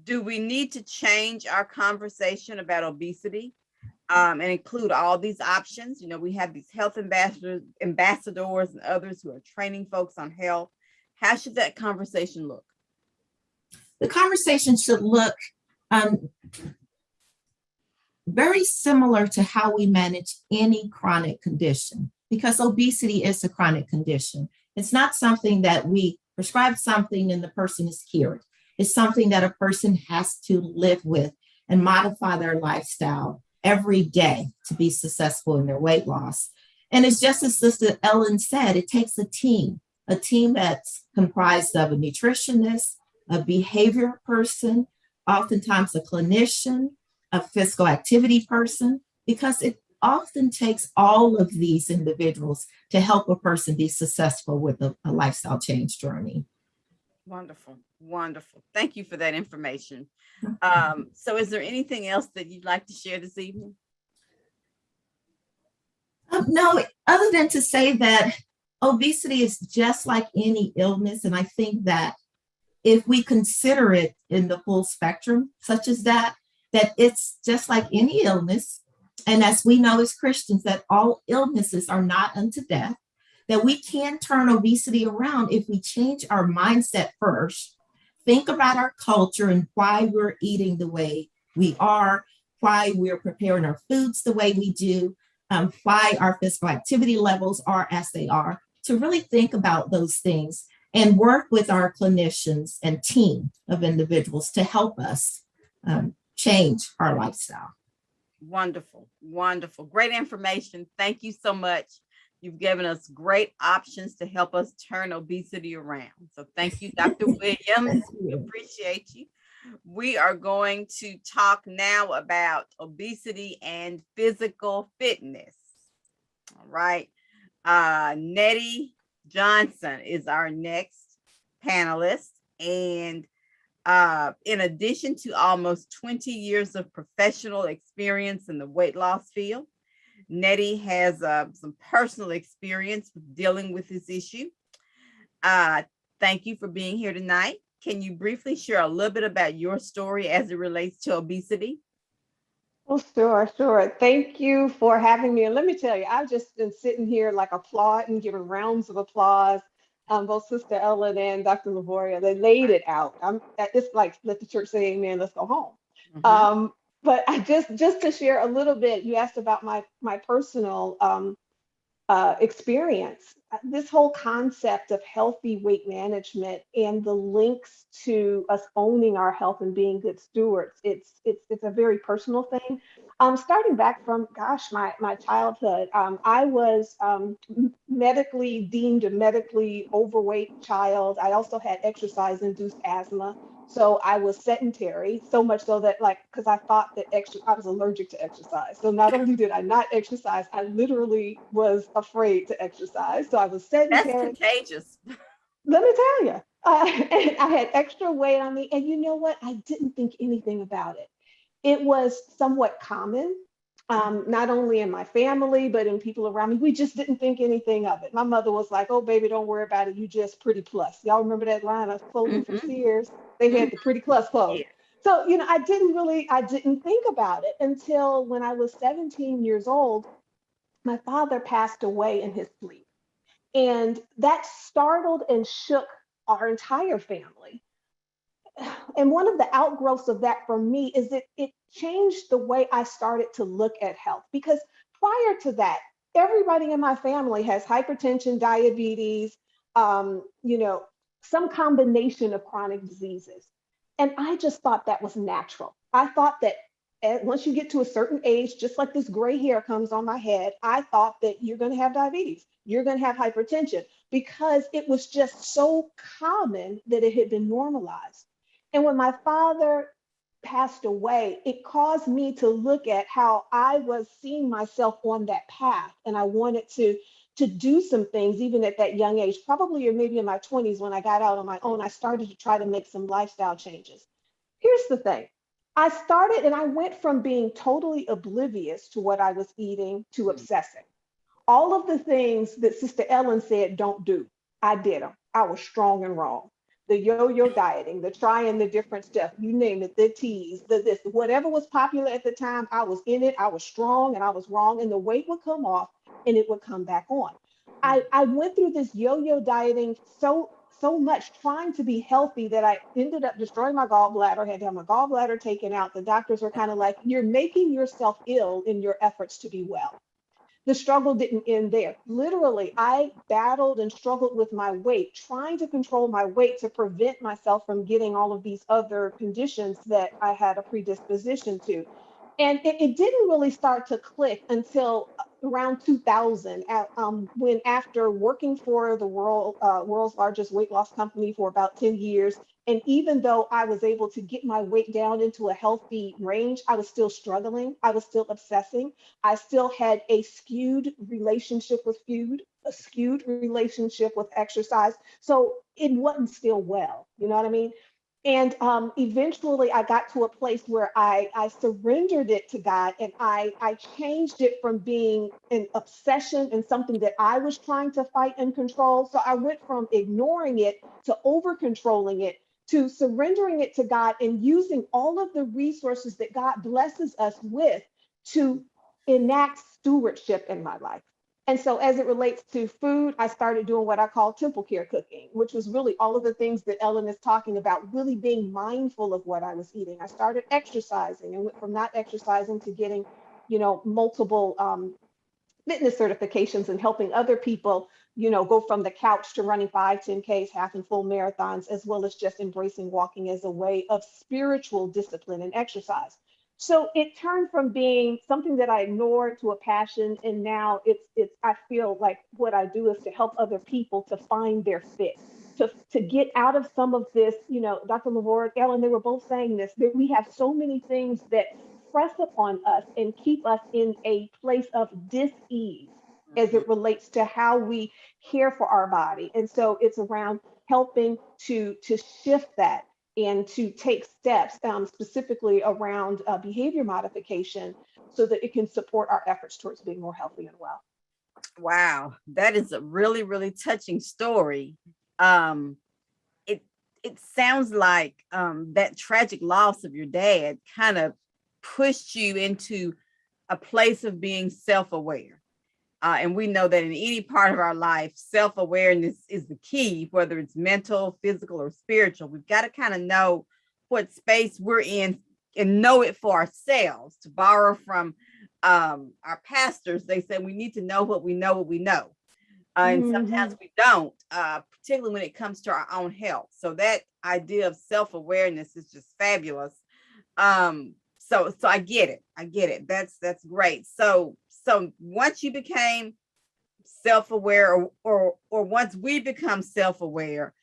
do we need to change our conversation about obesity and include all these options? You know, we have these health ambassadors and others who are training folks on health. How should that conversation look? The conversation should look very similar to how we manage any chronic condition, because obesity is a chronic condition. It's not something that we prescribe something and the person is cured. It's something that a person has to live with and modify their lifestyle every day to be successful in their weight loss. And it's just as Sister Ellen said, it takes a team that's comprised of a nutritionist, a behavior person, oftentimes a clinician, a physical activity person, because it often takes all of these individuals to help a person be successful with a lifestyle change journey. Wonderful. Wonderful. Thank you for that information. So is there anything else that you'd like to share this evening? No, other than to say that obesity is just like any illness. And I think that if we consider it in the full spectrum, such as that it's just like any illness. And as we know as Christians, that all illnesses are not unto death, that we can turn obesity around if we change our mindset first, think about our culture and why we're eating the way we are, why we're preparing our foods the way we do, why our physical activity levels are as they are, to really think about those things and work with our clinicians and team of individuals to help us change our lifestyle. Wonderful. Wonderful. Great information. Thank you so much. You've given us great options to help us turn obesity around. So thank you, Dr. Williams. We appreciate you. We are going to talk now about obesity and physical fitness. All right. Nettie Johnson is our next panelist. And in addition to almost 20 years of professional experience in the weight loss field, Nettie has some personal experience with dealing with this issue. Thank you for being here tonight. Can you briefly share a little bit about your story as it relates to obesity? Oh, sure. Thank you for having me. And let me tell you, I've just been sitting here like applauding, giving rounds of applause. Both Sister Ellen and Dr. Lavoria, they laid it out. It's like, let the church say amen, let's go home. Mm-hmm. But I just to share a little bit, you asked about my personal experience. This whole concept of healthy weight management and the links to us owning our health and being good stewards, it's a very personal thing. Starting back from, my childhood, I was medically deemed a medically overweight child. I also had exercise-induced asthma. So I was sedentary, so much so that because I thought that I was allergic to exercise. So not only did I not exercise, I literally was afraid to exercise. So I was sedentary. That's contagious. Let me tell you, and I had extra weight on me. And you know what? I didn't think anything about it. It was somewhat common, not only in my family, but in people around me. We just didn't think anything of it. My mother was like, "Oh, baby, don't worry about it. You just pretty plus." Y'all remember that line of clothing from Sears? They had the pretty plus clothes. Yeah. So, I didn't think about it until when I was 17 years old, my father passed away in his sleep. And that startled and shook our entire family. And one of the outgrowths of that for me is that it changed the way I started to look at health. Because prior to that, everybody in my family has hypertension, diabetes, some combination of chronic diseases. And I just thought that was natural. I thought that once you get to a certain age, just like this gray hair comes on my head, I thought that you're going to have diabetes, you're going to have hypertension, because it was just so common that it had been normalized. And when my father passed away, it caused me to look at how I was seeing myself on that path. And I wanted to do some things even at that young age, probably or maybe in my 20s when I got out on my own. I started to try to make some lifestyle changes. Here's the thing. I started and I went from being totally oblivious to what I was eating to obsessing. All of the things that Sister Ellen said don't do, I did them. I was strong and wrong. The yo-yo dieting, the trying the different stuff, you name it, the teas, the this, whatever was popular at the time, I was in it. I was strong and I was wrong, and the weight would come off and it would come back on. I went through this yo-yo dieting so much trying to be healthy that I ended up destroying my gallbladder, had to have my gallbladder taken out. The doctors were kind of like, you're making yourself ill in your efforts to be well. The struggle didn't end there. Literally, I battled and struggled with my weight, trying to control my weight to prevent myself from getting all of these other conditions that I had a predisposition to. And it didn't really start to click until around 2000, when after working for the world's largest weight loss company for about 10 years, and even though I was able to get my weight down into a healthy range, I was still struggling. I was still obsessing. I still had a skewed relationship with food, a skewed relationship with exercise. So it wasn't still well, you know what I mean? And eventually I got to a place where I surrendered it to God, and I changed it from being an obsession and something that I was trying to fight and control. So I went from ignoring it to over controlling it to surrendering it to God and using all of the resources that God blesses us with to enact stewardship in my life. And so, as it relates to food, I started doing what I call temple care cooking, which was really all of the things that Ellen is talking about, really being mindful of what I was eating. I started exercising and went from not exercising to getting, multiple fitness certifications and helping other people, go from the couch to running 5, 10Ks, half and full marathons, as well as just embracing walking as a way of spiritual discipline and exercise. So it turned from being something that I ignored to a passion, and now it's I feel like what I do is to help other people to find their fit, to get out of some of this. Dr. Lavore, Ellen, they were both saying this, that we have so many things that press upon us and keep us in a place of dis-ease as it relates to how we care for our body. And so it's around helping to shift that and to take steps, specifically around behavior modification, so that it can support our efforts towards being more healthy and well. Wow, that is a really, really touching story. It sounds like that tragic loss of your dad kind of pushed you into a place of being self-aware. And we know that in any part of our life, self-awareness is the key, whether it's mental, physical, or spiritual. We've got to kind of know what space we're in and know it for ourselves. To borrow from our pastors, they say we need to know what we know, and sometimes we don't, particularly when it comes to our own health. So that idea of self-awareness is just fabulous. So I get it. That's great. So once you became self-aware, or once we become self-aware,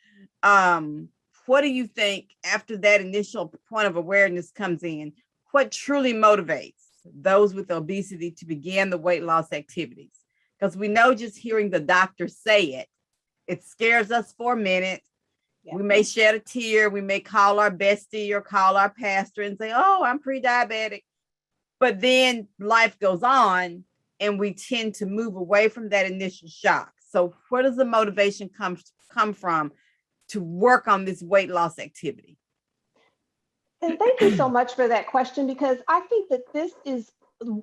what do you think after that initial point of awareness comes in? What truly motivates those with obesity to begin the weight loss activities? Because we know just hearing the doctor say it scares us for a minute. Yeah. We may shed a tear. We may call our bestie or call our pastor and say, oh, I'm pre-diabetic. But then life goes on and we tend to move away from that initial shock. So where does the motivation come from to work on this weight loss activity? And thank you so much for that question, because I think that this is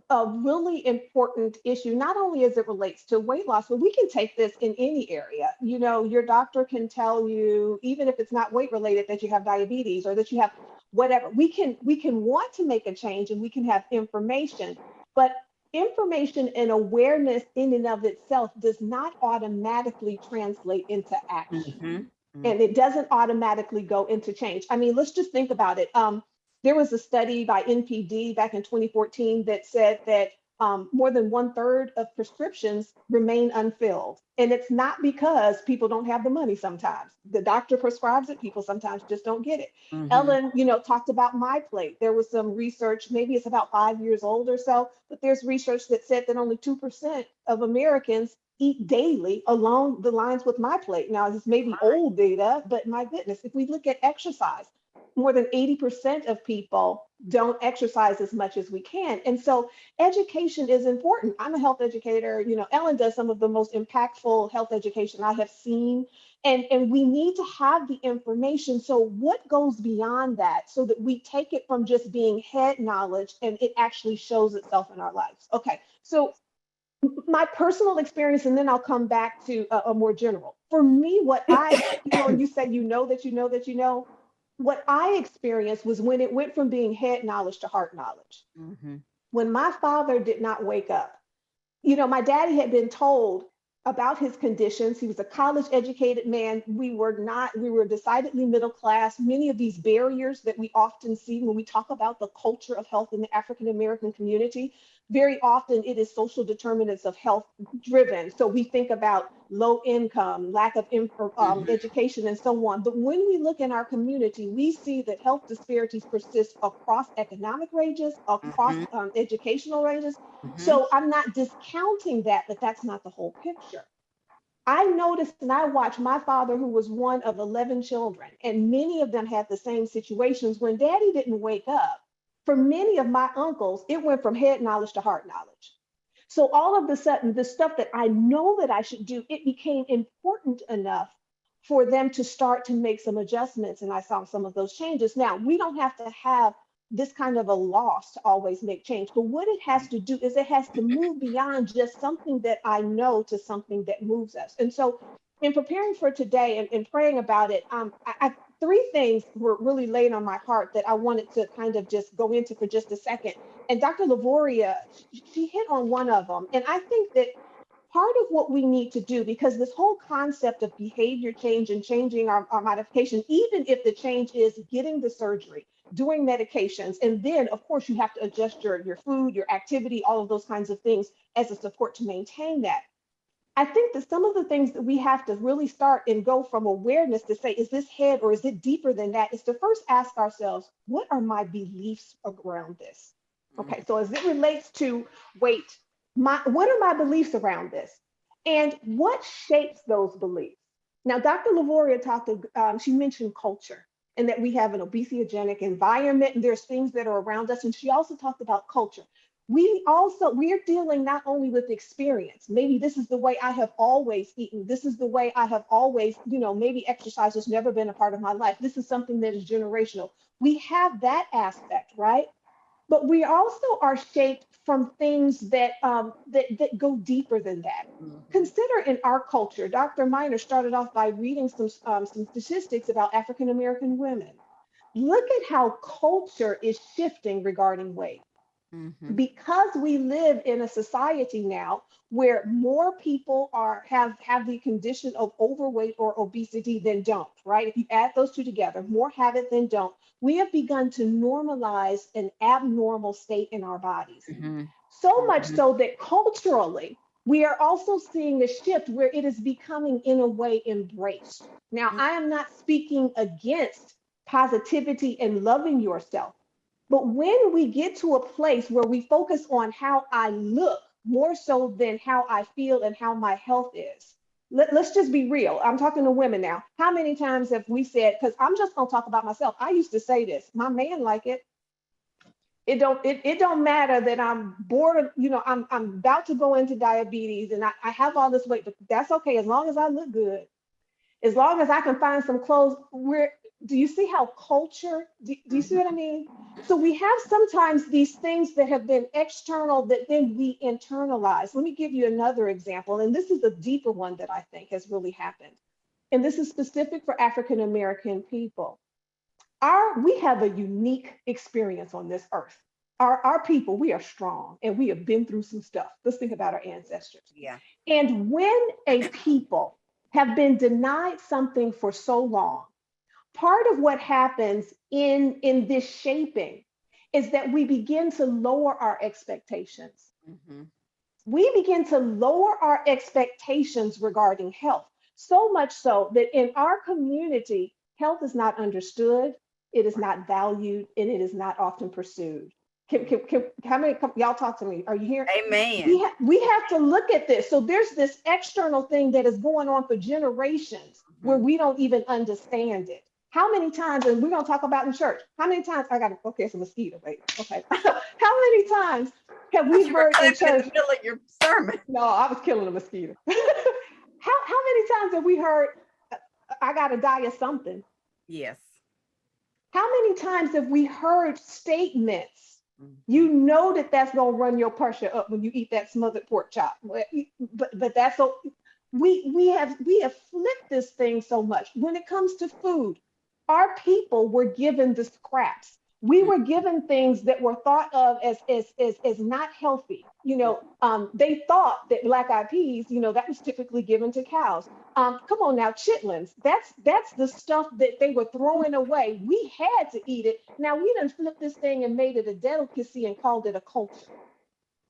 a really important issue, not only as it relates to weight loss, but we can take this in any area. Your doctor can tell you, even if it's not weight related, that you have diabetes or that you have whatever. We can want to make a change, and we can have information, but information and awareness in and of itself does not automatically translate into action. And it doesn't automatically go into change. I mean, let's just think about it. There was a study by NPD back in 2014 that said that more than 1/3 of prescriptions remain unfilled. And it's not because people don't have the money sometimes. The doctor prescribes it, people sometimes just don't get it. Mhm. Ellen, talked about My Plate. There was some research, maybe it's about 5 years old or so, but there's research that said that only 2% of Americans eat daily along the lines with My Plate. Now, this may be old data, but my goodness, if we look at exercise, more than 80% of people don't exercise as much as we can. And so education is important. I'm a health educator. Ellen does some of the most impactful health education I have seen. And we need to have the information. So what goes beyond that so that we take it from just being head knowledge and it actually shows itself in our lives? Okay, so my personal experience, and then I'll come back to a more general. For me, what and you said what I experienced was when it went from being head knowledge to heart knowledge. Mhm. When my father did not wake up, my daddy had been told about his conditions. He was a college educated man. We were decidedly middle class. Many of these barriers that we often see when we talk about the culture of health in the African American community, very often it is social determinants of health driven. So we think about low income, lack of education, and so on. But when we look in our community, we see that health disparities persist across economic ranges, across Mhm. educational ranges. Mhm. So I'm not discounting that, but that's not the whole picture. I noticed and I watched my father, who was one of 11 children, and many of them had the same situations. When daddy didn't wake up, for many of my uncles, it went from head knowledge to heart knowledge. So all of a sudden, the stuff that I know that I should do, it became important enough for them to start to make some adjustments. And I saw some of those changes. Now, we don't have to have this kind of a loss to always make change. But what it has to do is it has to move beyond just something that I know to something that moves us. And so in preparing for today and praying about it, three things were really laid on my heart that I wanted to kind of just go into for just a second. And Dr. Lavoria, she hit on one of them. And I think that part of what we need to do, because this whole concept of behavior change and changing our modification, even if the change is getting the surgery, doing medications, and then of course you have to adjust your food, your activity, all of those kinds of things as a support to maintain that. I think that some of the things that we have to really start and go from awareness to say, is this head or is it deeper than that? Is to first ask ourselves, what are my beliefs around this? Okay, so as it relates to weight, what are my beliefs around this? And what shapes those beliefs? Now, Dr. Lavoria she mentioned culture and that we have an obesogenic environment and there's things that are around us. And she also talked about culture. We're dealing not only with experience. Maybe this is the way I have always eaten. This is the way I have always, maybe exercise has never been a part of my life. This is something that is generational. We have that aspect, right? But we also are shaped from things that go deeper than that. Mhm. Consider in our culture, Dr. Miner started off by reading some statistics about African American women. Look at how culture is shifting regarding weight, Mhm. because we live in a society now where more people have the condition of overweight or obesity than don't, right? If you add those two together, more have it than don't. We have begun to normalize an abnormal state in our bodies. Mhm. So much Mhm. so that culturally, we are also seeing a shift where it is becoming, in a way, embraced. Now, I am not speaking against positivity and loving yourself. But when we get to a place where we focus on how I look more so than how I feel and how my health is, let's just be real. I'm talking to women now. How many times have we said, because I'm just going to talk about myself. I used to say this, my man like it. It don't matter that I'm bored of, I'm about to go into diabetes and I have all this weight, but that's okay as long as I look good, as long as I can find some clothes. Do you see how culture, do you see what I mean? So we have sometimes these things that have been external that then we internalize. Let me give you another example. And this is a deeper one that I think has really happened. And this is specific for African American people. We have a unique experience on this earth. Our people, we are strong and we have been through some stuff. Let's think about our ancestors. Yeah. And when a people have been denied something for so long, part of what happens in this shaping is that we begin to lower our expectations. Mhm. We begin to lower our expectations regarding health. So much so that in our community, health is not understood, it is Right. not valued, and it is not often pursued. How many, y'all talk to me? Are you here? Amen. We have to look at this. So there's this external thing that is going on for generations where Mhm. we don't even understand it. How many times, and we're going to talk about in church, how many times, I got to, okay, it's a mosquito, wait, okay. How many times have we Thought you were heard in clapping in church? the middle of your sermon. No, I was killing a mosquito. How many times have we heard, I got to die of something? Yes. How many times have we heard statements? You Mhm. know that that's going to run your pressure up when you eat that smothered pork chop. But that's so we have flipped this thing so much. When it comes to food, our people were given the scraps. We Mhm. were given things that were thought of as not healthy. They thought that black eyed peas, that was typically given to cows. Come on now, chitlins. That's the stuff that they were throwing away. We had to eat it. Now we done flipped this thing and made it a delicacy and called it a culture.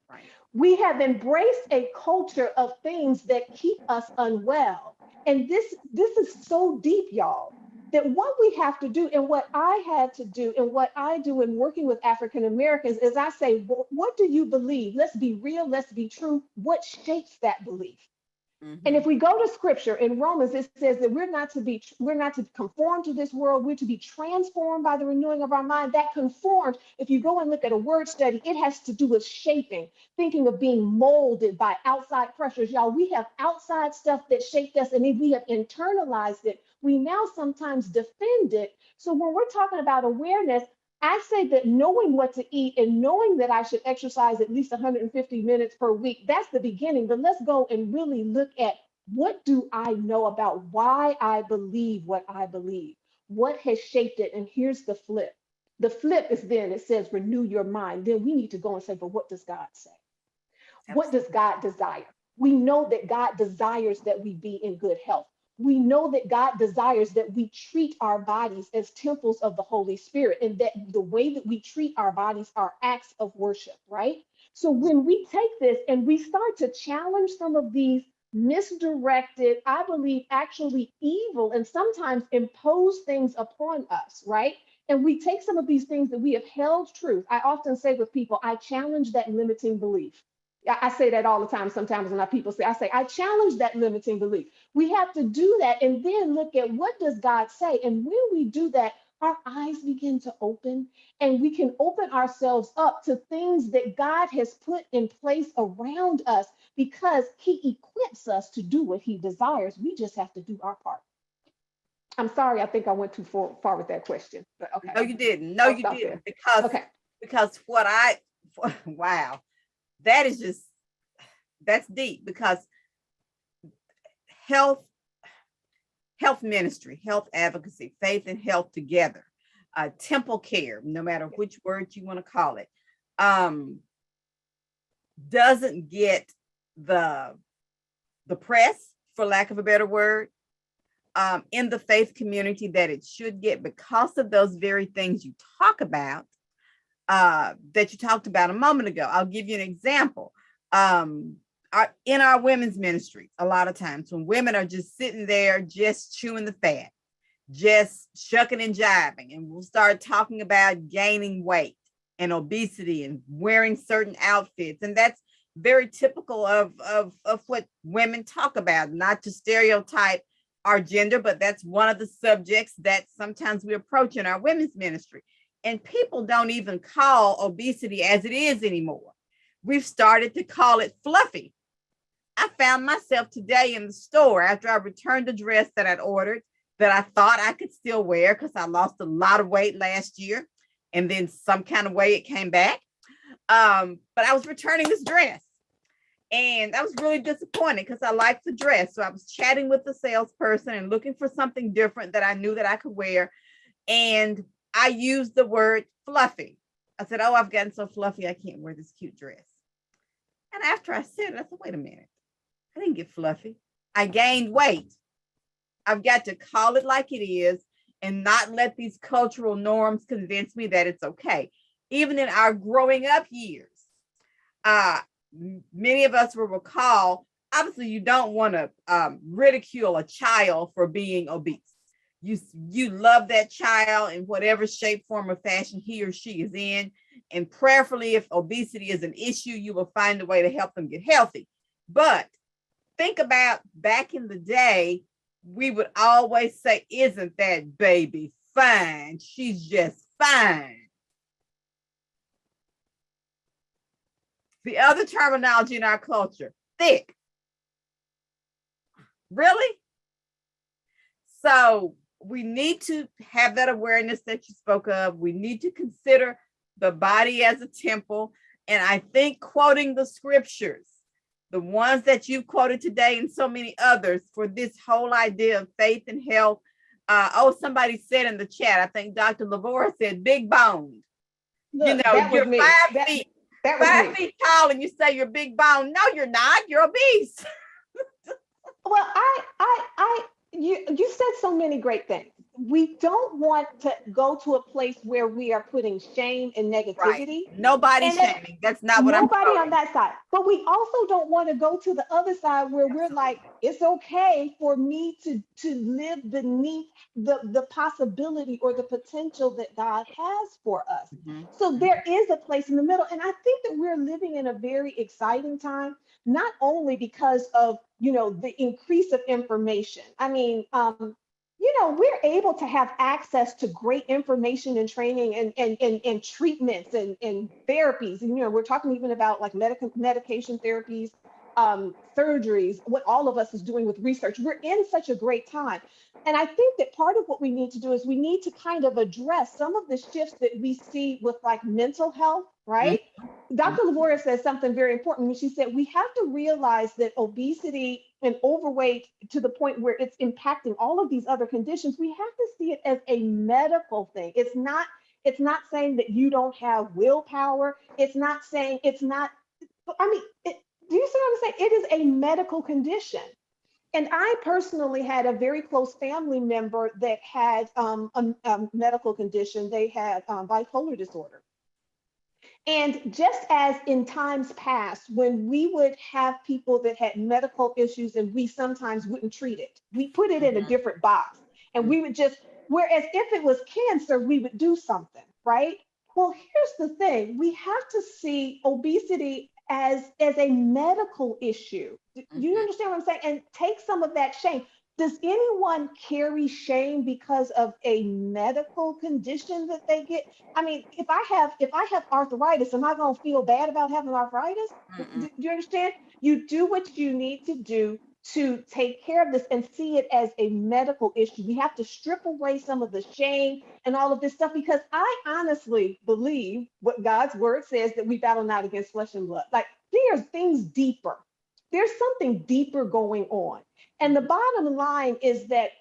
Right. We have embraced a culture of things that keep us unwell. And this is so deep, y'all, that what we have to do and what I had to do and what I do in working with African Americans is I say, what do you believe? Let's be real, let's be true. What shapes that belief? And if Mhm. we go to scripture in Romans, it says that we're not to conform to this world, we're to be transformed by the renewing of our mind. That conformed, if you go and look at a word study, it has to do with shaping, thinking of being molded by outside pressures. Y'all, we have outside stuff that shaped us, and if we have internalized it, we now sometimes defend it. So when we're talking about awareness, I say that knowing what to eat and knowing that I should exercise at least 150 minutes per week, that's the beginning. But let's go and really look at, what do I know about why I believe what I believe? What has shaped it? And here's the flip. The flip is then it says renew your mind. Then we need to go and say, but what does God say? What does Absolutely. God desire? We know that God desires that we be in good health. We know that God desires that we treat our bodies as temples of the Holy Spirit, and that the way that we treat our bodies are acts of worship, right? So when we take this and we start to challenge some of these misdirected, I believe actually evil, and sometimes impose things upon us, right? And we take some of these things that we have held truth. I often say with people, I challenge that limiting belief. I say that all the time. Sometimes when people say, I challenge that limiting belief. We have to do that and then look at, what does God say? And when we do that, our eyes begin to open, and we can open ourselves up to things that God has put in place around us, because he equips us to do what he desires. We just have to do our part. I'm sorry, I think I went too far with that question, but okay, No, you didn't. No, I'll you stop there. didn't. Because Okay. because what I wow, that is just that's deep. Because health health ministry, health advocacy, faith and health together, temple care, no matter which word you want to call it, um, doesn't get the press, for lack of a better word, in the faith community that it should get, because of those very things you talk about, that you talked about a moment ago. I'll give you an example. In our women's ministry, a lot of times when women are just sitting there, just chewing the fat, just shucking and jiving, and we'll start talking about gaining weight and obesity and wearing certain outfits. And that's very typical of what women talk about, not to stereotype our gender, but that's one of the subjects that sometimes we approach in our women's ministry. And people don't even call obesity as it is anymore. We've started to call it fluffy. I found myself today in the store after I returned a dress that I'd ordered that I thought I could still wear because I lost a lot of weight last year, and then some kind of way it came back. But I was returning this dress, and I was really disappointed because I liked the dress. So I was chatting with the salesperson and looking for something different that I knew that I could wear. And I used the word fluffy. I said, oh, I've gotten so fluffy, I can't wear this cute dress. And after I said it, I said, wait a minute. I didn't get fluffy. I gained weight. I've got to call it like it is and not let these cultural norms convince me that it's okay. Even in our growing up years, many of us will recall, obviously you don't want to ridicule a child for being obese. You love that child in whatever shape, form, or fashion he or she is in. And prayerfully, if obesity is an issue, you will find a way to help them get healthy. But think about back in the day, we would always say, isn't that baby fine? She's just fine. The other terminology in our culture, thick. Really? So we need to have that awareness that you spoke of. We need to consider the body as a temple. And I think quoting the scriptures, the ones that you've quoted today and so many others, for this whole idea of faith and health. Somebody said in the chat, I think Dr. Lavore said, big boned. Look, you know, that was you're me. 5 feet, That was 5 me. feet tall and you say you're big bone. No, you're not. You're obese. Well, you said so many great things. We don't want to go to a place where we are putting shame and negativity. Right. Nobody shaming. That's not what I'm nobody quoting. on that side. But we also don't want to go to the other side where we're like, it's okay for me to live beneath the possibility or the potential that God has for us. Mhm. So there is a place in the middle. And I think that we're living in a very exciting time, not only because of, the increase of information. I mean, we're able to have access to great information and training and treatments and therapies. And, we're talking even about like medication therapies, surgeries, what all of us is doing with research. We're in such a great time. And I think that part of what we need to do is we need to kind of address some of the shifts that we see with like mental health, right? Dr. Lavore says something very important when she said we have to realize that obesity and overweight to the point where it's impacting all of these other conditions, we have to see it as a medical thing. It's not saying that you don't have willpower. It's not saying do you see what I'm saying? It is a medical condition. And I personally had a very close family member that had a medical condition. They had bipolar disorder. And just as in times past, when we would have people that had medical issues and we sometimes wouldn't treat it, we put it in a different box and we would whereas if it was cancer, we would do something, right? Well, here's the thing. We have to see obesity as a medical issue. Do you understand what I'm saying? And take some of that shame. Does anyone carry shame because of a medical condition that they get? I mean, if I have arthritis, am I going to feel bad about having arthritis? Do you understand? You do what you need to do to take care of this and see it as a medical issue. We have to strip away some of the shame and all of this stuff, because I honestly believe what God's word says, that we battle not against flesh and blood. Like, there's things deeper. There's something deeper going on. And the bottom line is that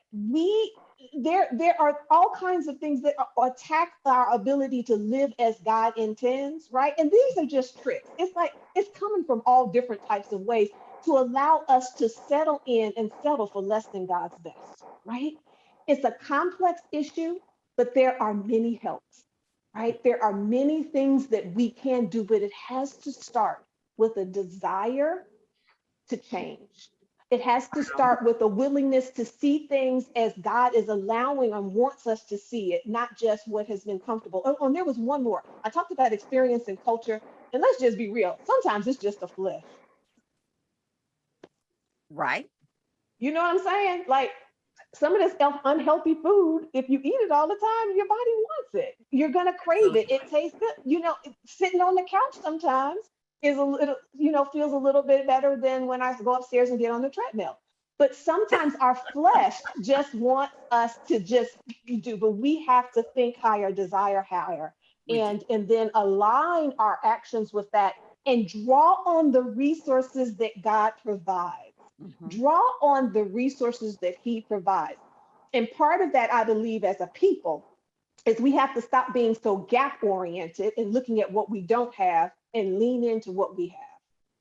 there are all kinds of things that attack our ability to live as God intends, right? And these are just tricks. It's like it's coming from all different types of ways to allow us to settle in and settle for less than God's best, right? It's a complex issue, but there are many helps, right? There are many things that we can do, but it has to start with a desire to change. It has to start with a willingness to see things as God is allowing and wants us to see it, not just what has been comfortable. Oh, and there was one more. I talked about experience and culture, and let's just be real. Sometimes it's just a flesh. Right. You know what I'm saying? Like, some of this unhealthy food, if you eat it all the time, your body wants it. You're going to crave it. It tastes good. Sitting on the couch sometimes is a little, feels a little bit better than when I go upstairs and get on the treadmill. But sometimes our flesh just wants us to just do, but we have to think higher, desire higher, and then align our actions with that and draw on the resources that God provides. Draw on the resources that He provides. And part of that, I believe, as a people, is we have to stop being so gap oriented and looking at what we don't have and lean into what we have.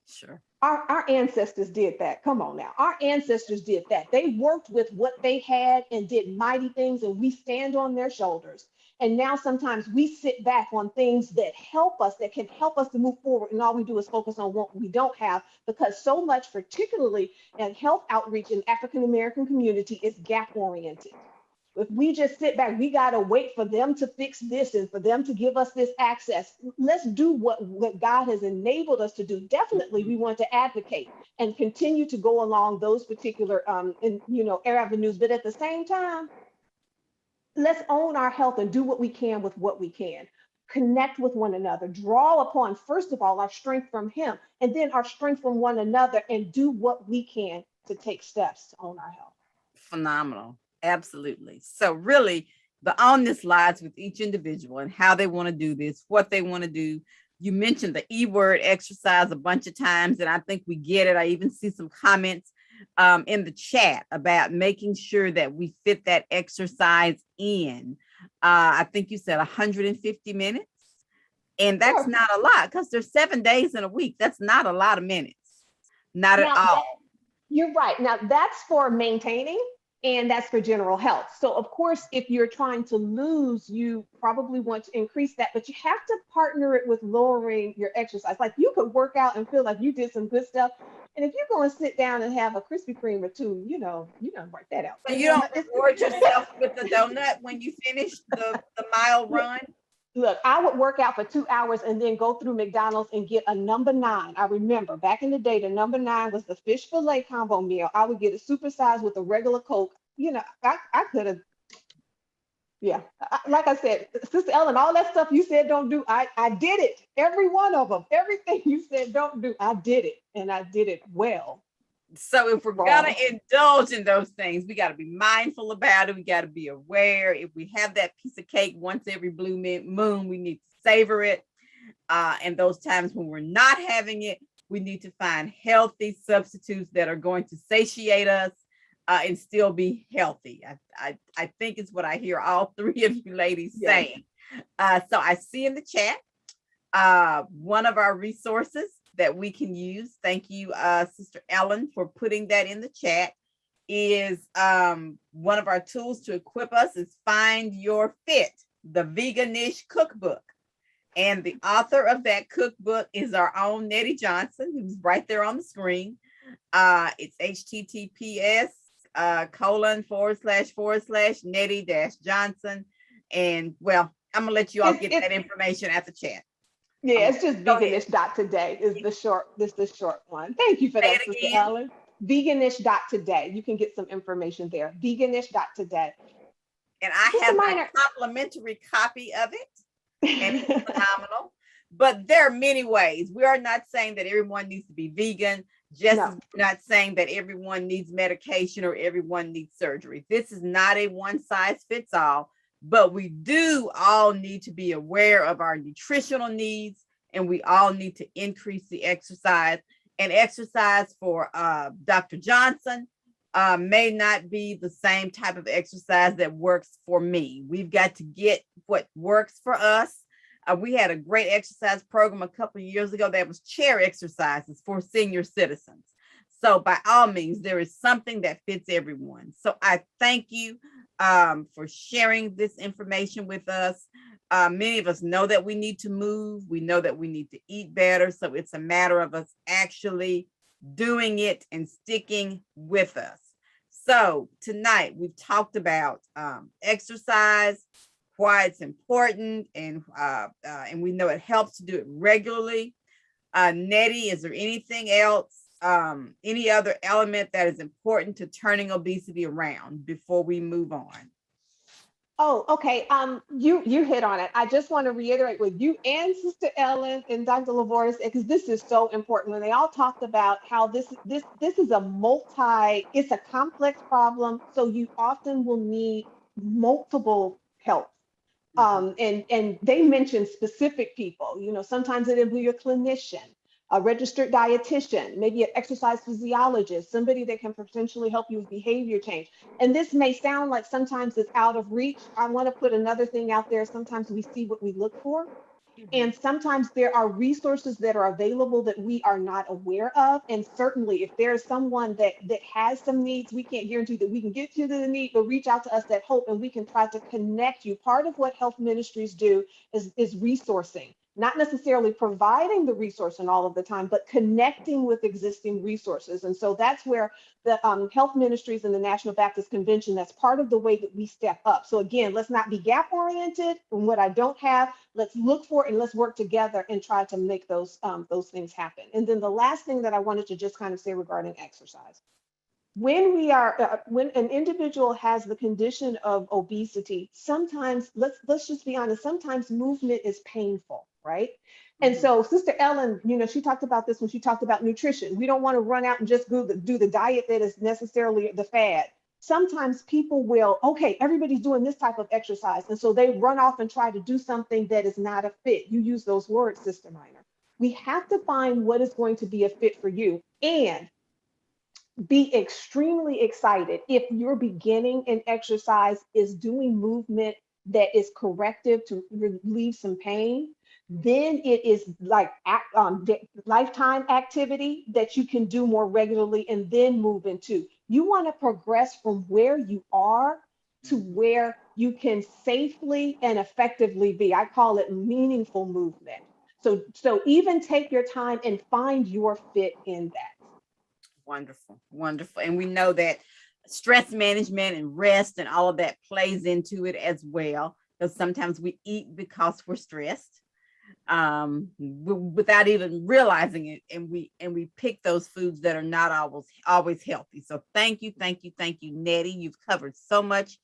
Sure. Our ancestors did that. Come on now. Our ancestors did that. They worked with what they had and did mighty things, and we stand on their shoulders. And now sometimes we sit back on things that help us, that can help us to move forward. And all we do is focus on what we don't have, because so much, particularly in health outreach in African American community, is gap oriented. If we just sit back, we got to wait for them to fix this and for them to give us this access. Let's do what God has enabled us to do. Definitely, we want to advocate and continue to go along those particular avenues. But at the same time, let's own our health and do what we can with what we can. Connect with one another, draw upon, first of all, our strength from Him, and then our strength from one another, and do what we can to take steps to own our health. Phenomenal. Absolutely. So really, the onus lies with each individual and how they want to do this, what they want to do. You mentioned the E word, exercise, a bunch of times, and I think we get it. I even see some comments in the chat about making sure that we fit that exercise in. I think you said 150 minutes, and that's Sure. not a lot because there's 7 days in a week. That's not a lot of minutes. Not at all. You're right. Now that's for maintaining, and that's for general health. So of course, if you're trying to lose, you probably want to increase that, but you have to partner it with lowering your exercise. Like you could work out and feel like you did some good stuff. And if you're going to sit down and have a Krispy Kreme or two, you don't work that out. So you don't reward yourself with the donut when you finish the mile run? Look, I would work out for 2 hours and then go through McDonald's and get a number 9. I remember back in the day, the number 9 was the fish fillet combo meal. I would get it supersized with a regular Coke. I could have, yeah. Like I said, Sister Ellen, all that stuff you said don't do, I did it. Every one of them, everything you said don't do, I did it, and I did it well. So if we're gonna indulge in those things, we got to be mindful about it. We got to be aware. If we have that piece of cake once every blue moon, we need to savor it. And those times when we're not having it, we need to find healthy substitutes that are going to satiate us and still be healthy. I think it's what I hear all three of you ladies saying. So I see in the chat one of our resources that we can use. Thank you, Sister Ellen, for putting that in the chat. Is one of our tools to equip us is Find Your Fit, the Veganish cookbook. And the author of that cookbook is our own Nettie Johnson, who's right there on the screen. It's https://Nettie-Johnson. And well, I'm gonna let you all get that information at the chat. Yeah, it's just veganish.today is the short one. Thank you for that, Sister Ellen. Veganish.today. You can get some information there. Veganish.today. And I have a complimentary copy of it. And it's phenomenal. But there are many ways. We are not saying that everyone needs to be vegan. Just as we're not saying that everyone needs medication or everyone needs surgery. This is not a one size fits all. But we do all need to be aware of our nutritional needs, and we all need to increase the exercise. And exercise for Dr. Johnson may not be the same type of exercise that works for me. We've got to get what works for us. We had a great exercise program a couple of years ago that was chair exercises for senior citizens. So by all means, there is something that fits everyone. So I thank you for sharing this information with us. Many of us know that we need to move. We know that we need to eat better. So it's a matter of us actually doing it and sticking with us. So tonight we've talked about exercise, why it's important, and we know it helps to do it regularly. Nettie, is there anything else? Any other element that is important to turning obesity around before we move on? Oh, okay. You hit on it. I just want to reiterate with you and Sister Ellen and Dr. LaVoris, because this is so important. When they all talked about how this is it's a complex problem, so you often will need multiple help. And they mentioned specific people. Sometimes it'll be your clinician, a registered dietitian, maybe an exercise physiologist, somebody that can potentially help you with behavior change. And this may sound like sometimes it's out of reach. I want to put another thing out there. Sometimes we see what we look for. And sometimes there are resources that are available that we are not aware of. And certainly if there's someone that has some needs, we can't guarantee that we can get to the need, but reach out to us at Hope and we can try to connect you. Part of what health ministries do is resourcing, not necessarily providing the resource and all of the time, but connecting with existing resources. And so that's where the health ministries and the National Baptist Convention, that's part of the way that we step up. So again, let's not be gap oriented and what I don't have, let's look for it and let's work together and try to make those things happen. And then the last thing that I wanted to just kind of say regarding exercise. When when an individual has the condition of obesity, sometimes, let's just be honest, sometimes movement is painful, right? And so Sister Ellen, she talked about this when she talked about nutrition. We don't want to run out and just do the diet that is necessarily the fad. Sometimes people will, okay, everybody's doing this type of exercise. And so they run off and try to do something that is not a fit. You use those words, Sister Minor. We have to find what is going to be a fit for you. And be extremely excited if your beginning in exercise is doing movement that is corrective to relieve some pain. Then it is like lifetime activity that you can do more regularly and then move into. You want to progress from where you are to where you can safely and effectively be. I call it meaningful movement. So even take your time and find your fit in that. Wonderful, wonderful. And we know that stress management and rest and all of that plays into it as well. Because sometimes we eat because we're stressed without even realizing it. And we pick those foods that are not always healthy. So thank you, Nettie. You've covered so much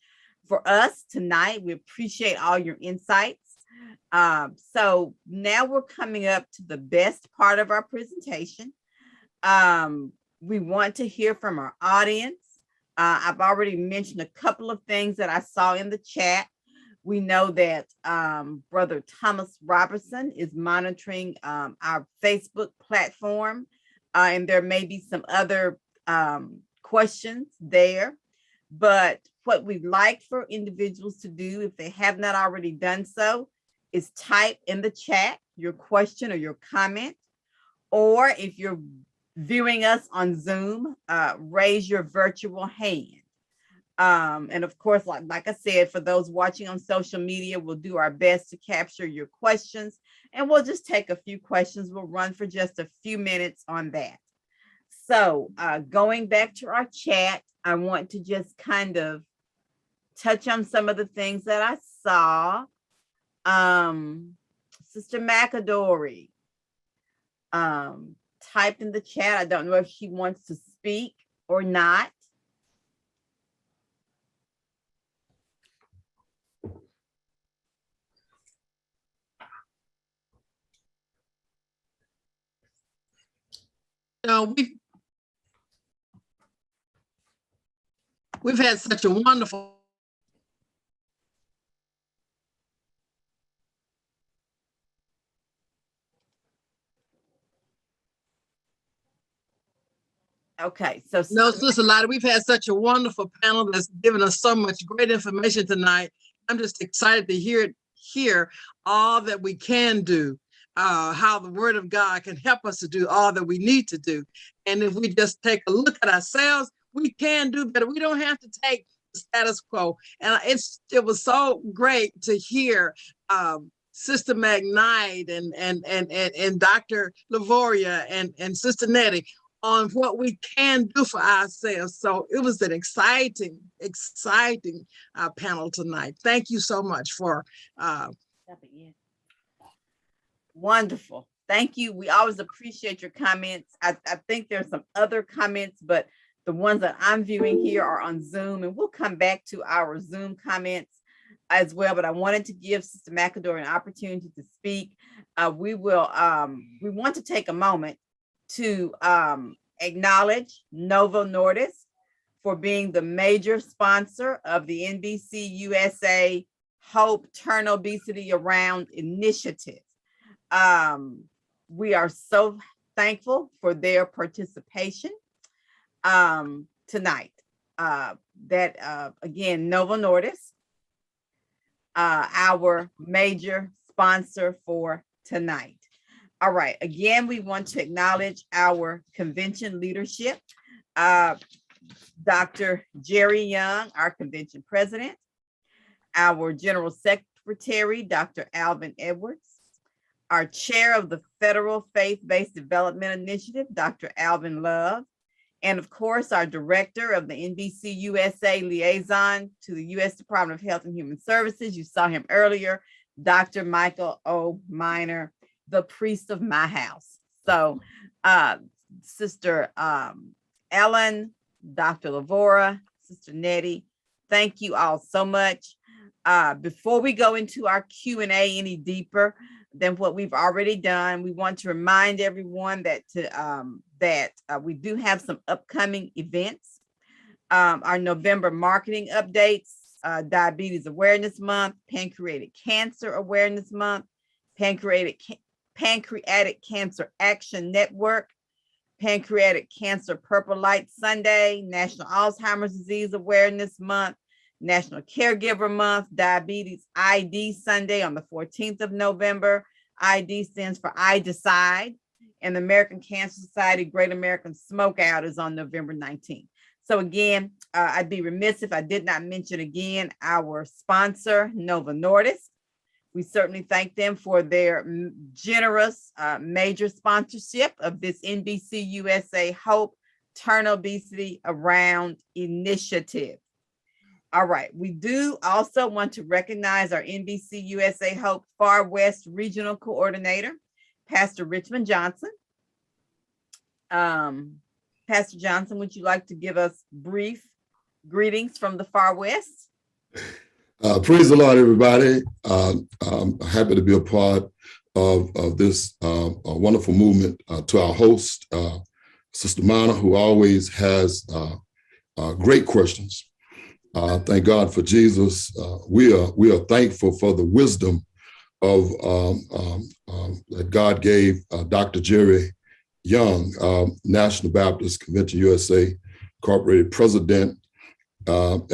for us tonight. We appreciate all your insights. So now we're coming up to the best part of our presentation. We want to hear from our audience. I've already mentioned a couple of things that I saw in the chat. We know that Brother Thomas Robertson is monitoring our Facebook platform, and there may be some other questions there. But what we'd like for individuals to do, if they have not already done so, is type in the chat your question or your comment, or if you're viewing us on Zoom, raise your virtual hand. And of course, like I said, for those watching on social media, we'll do our best to capture your questions, and we'll just take a few questions. We'll run for just a few minutes on that. So going back to our chat, I want to just kind of touch on some of the things that I saw. Sister McAdory typed in the chat. I don't know if she wants to speak or not. No, we've had such a wonderful Okay, so no, Sister Lotta, we've had such a wonderful panel that's given us so much great information tonight. I'm just excited to hear all that we can do, how the Word of God can help us to do all that we need to do. And if we just take a look at ourselves, we can do better. We don't have to take the status quo. And it was so great to hear Sister McKnight and Dr. Lavoria and Sister Nettie on what we can do for ourselves. So it was an exciting panel tonight. Thank you so much for wonderful. Thank you. We always appreciate your comments. I think there's some other comments, but the ones that I'm viewing here are on Zoom, and we'll come back to our Zoom comments as well. But I wanted to give Sister McAdory an opportunity to speak. We want to take a moment to acknowledge Novo Nordisk for being the major sponsor of the NBCUSA Hope Turn Obesity Around initiative. We are so thankful for their participation tonight. Again, Novo Nordisk, our major sponsor for tonight. All right, again, we want to acknowledge our convention leadership. Dr. Jerry Young, our convention president, our general secretary, Dr. Alvin Edwards, our chair of the Federal Faith-Based Development Initiative, Dr. Alvin Love, and of course, our director of the NBCUSA liaison to the U.S. Department of Health and Human Services. You saw him earlier, Dr. Michael O. Minor, the priest of my house. So, Sister Ellen, Dr. Lavora, Sister Nettie, thank you all so much. Before we go into our Q&A any deeper than what we've already done, we want to remind everyone that we do have some upcoming events. Our November marketing updates, Diabetes Awareness Month, Pancreatic Cancer Awareness Month, Pancreatic Cancer Action Network, Pancreatic Cancer Purple Light Sunday, National Alzheimer's Disease Awareness Month, National Caregiver Month, Diabetes ID Sunday on the 14th of November. ID stands for I Decide. And the American Cancer Society Great American Smokeout is on November 19th. So again, I'd be remiss if I did not mention again our sponsor, Novo Nordisk. We certainly thank them for their generous major sponsorship of this NBCUSA Hope Turn Obesity Around initiative. All right, we do also want to recognize our NBCUSA Hope Far West Regional Coordinator, Pastor Richmond Johnson. Pastor Johnson, would you like to give us brief greetings from the Far West? Praise the Lord, everybody. I'm happy to be a part of this wonderful movement. To our host, Sister Mana, who always has great questions. Thank God for Jesus. We are thankful for the wisdom of that God gave Dr. Jerry Young, National Baptist Convention USA Incorporated President, and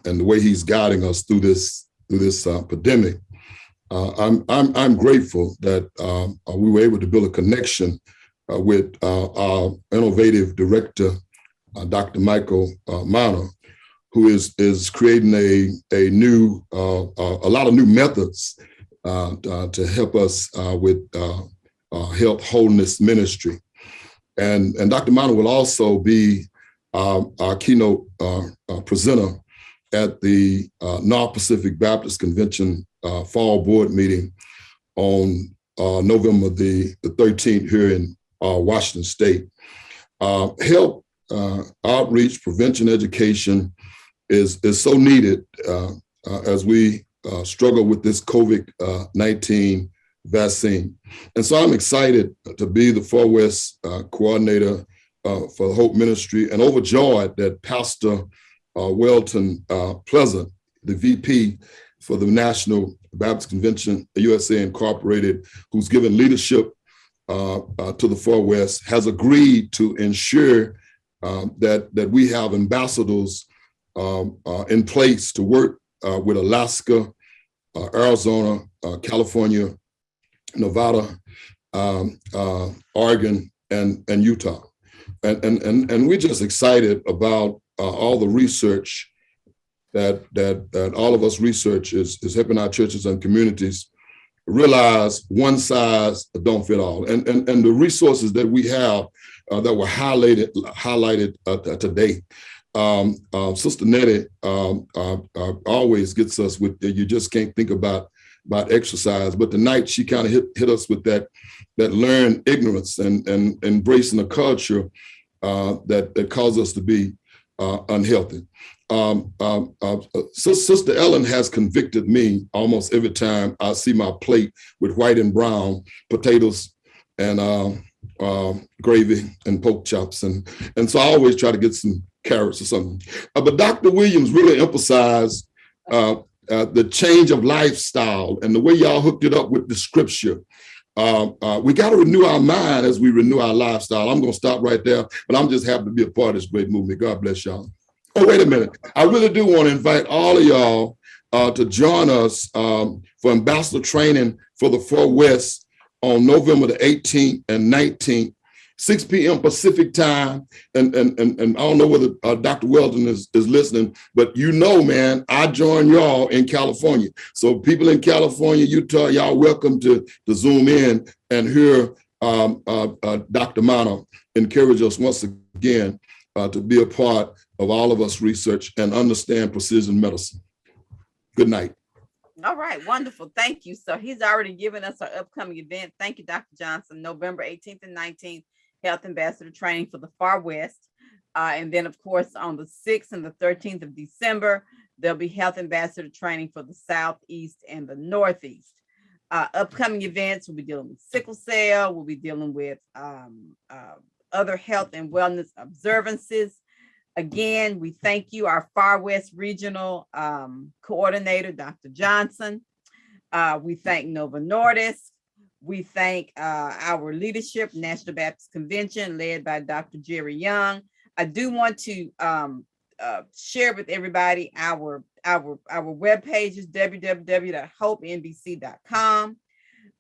the way he's guiding us through this pandemic. I'm grateful that we were able to build a connection with our innovative director, Dr. Michael Minor, who is creating a lot of new methods to help us with health wholeness ministry. And Dr. Minor will also be our keynote presenter at the North Pacific Baptist Convention Fall Board meeting on November the 13th here in Washington State. Health outreach, prevention, education is so needed as we struggle with this COVID-19 vaccine. And so I'm excited to be the Far West coordinator for the Hope Ministry, and overjoyed that Pastor Welton Pleasant, the VP for the National Baptist Convention USA Incorporated, who's given leadership to the Far West, has agreed to ensure that we have ambassadors in place to work with Alaska, Arizona, California, Nevada, Oregon, and Utah. And we're just excited about all the research that all of us researchers is helping our churches and communities realize one size don't fit all. And the resources that we have that were highlighted today. Sister Nettie always gets us with, you just can't think about exercise, but tonight she kind of hit us with that learned ignorance and embracing a culture that caused us to be unhealthy. Sister Ellen has convicted me almost every time I see my plate with white and brown potatoes and gravy and pork chops, and so I always try to get some carrots or something. But Dr. Williams really emphasized the change of lifestyle and the way y'all hooked it up with the scripture. We got to renew our mind as we renew our lifestyle. I'm going to stop right there, but I'm just happy to be a part of this great movement. God bless y'all. Oh, wait a minute. I really do want to invite all of y'all to join us for ambassador training for the Far West on November the 18th and 19th, 6 p.m. Pacific time. And I don't know whether Dr. Weldon is listening, but you know, man, I join y'all in California. So people in California, Utah, y'all welcome to Zoom in and hear Dr. Mana encourage us once again to be a part of all of us research and understand precision medicine. Good night. All right, wonderful. Thank you. So he's already given us our upcoming event. Thank you, Dr. Johnson. November 18th and 19th, Health Ambassador Training for the Far West. And then, of course, on the 6th and the 13th of December, there'll be Health Ambassador Training for the Southeast and the Northeast. Upcoming events, we'll be dealing with sickle cell. We'll be dealing with other health and wellness observances. Again, we thank you, our Far West Regional Coordinator, Dr. Johnson. We thank Nova Nordisk. We thank our leadership, National Baptist Convention, led by Dr. Jerry Young. I do want to share with everybody our web pages, www.hopenbc.com.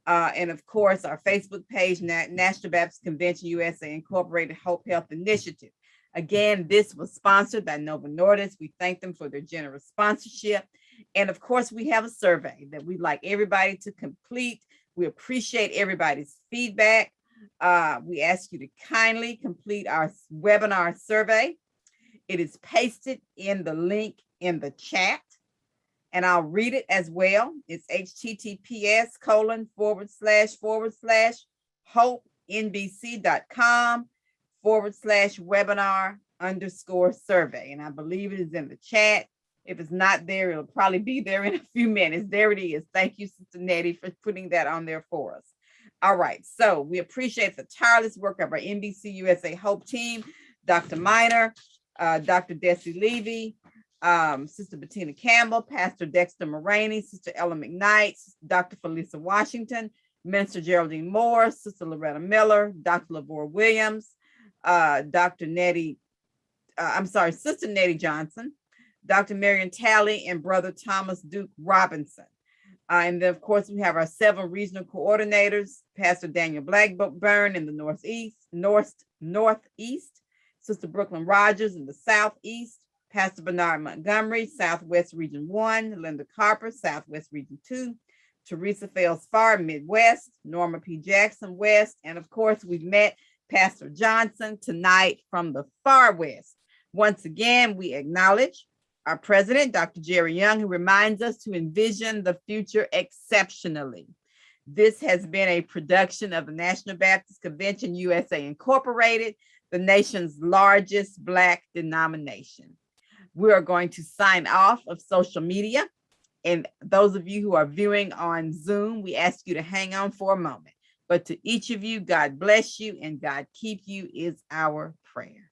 And of course, our Facebook page, National Baptist Convention USA Incorporated Hope Health Initiative. Again, this was sponsored by Nova Nordisk. We thank them for their generous sponsorship. And of course, we have a survey that we'd like everybody to complete. We appreciate everybody's feedback. We ask you to kindly complete our webinar survey. It is pasted in the link in the chat, and I'll read it as well. It's https://hopenbc.com/webinar_survey. And I believe it is in the chat. If it's not there, it'll probably be there in a few minutes. There it is. Thank you, Sister Nettie, for putting that on there for us. All right. So we appreciate the tireless work of our NBC USA Hope team, Dr. Miner, Dr. Desi Levy, Sister Bettina Campbell, Pastor Dexter Moraney, Sister Ella McKnight, Dr. Felisa Washington, Minister Geraldine Moore, Sister Loretta Miller, Dr. Lavore Williams, Sister Nettie Johnson, Dr. Marion Talley, and Brother Thomas Duke Robinson. And then, of course, we have our 7 regional coordinators, Pastor Daniel Blackburn in the Northeast, Sister Brooklyn Rogers in the Southeast, Pastor Bernard Montgomery, Southwest Region 1, Linda Carper, Southwest Region 2, Teresa Fels Farr, Midwest, Norma P. Jackson, West, and of course, we've met Pastor Johnson tonight from the Far West. Once again, we acknowledge our president, Dr. Jerry Young, who reminds us to envision the future exceptionally. This has been a production of the National Baptist Convention USA Incorporated, the nation's largest Black denomination. We are going to sign off of social media. And those of you who are viewing on Zoom, we ask you to hang on for a moment. But to each of you, God bless you and God keep you is our prayer.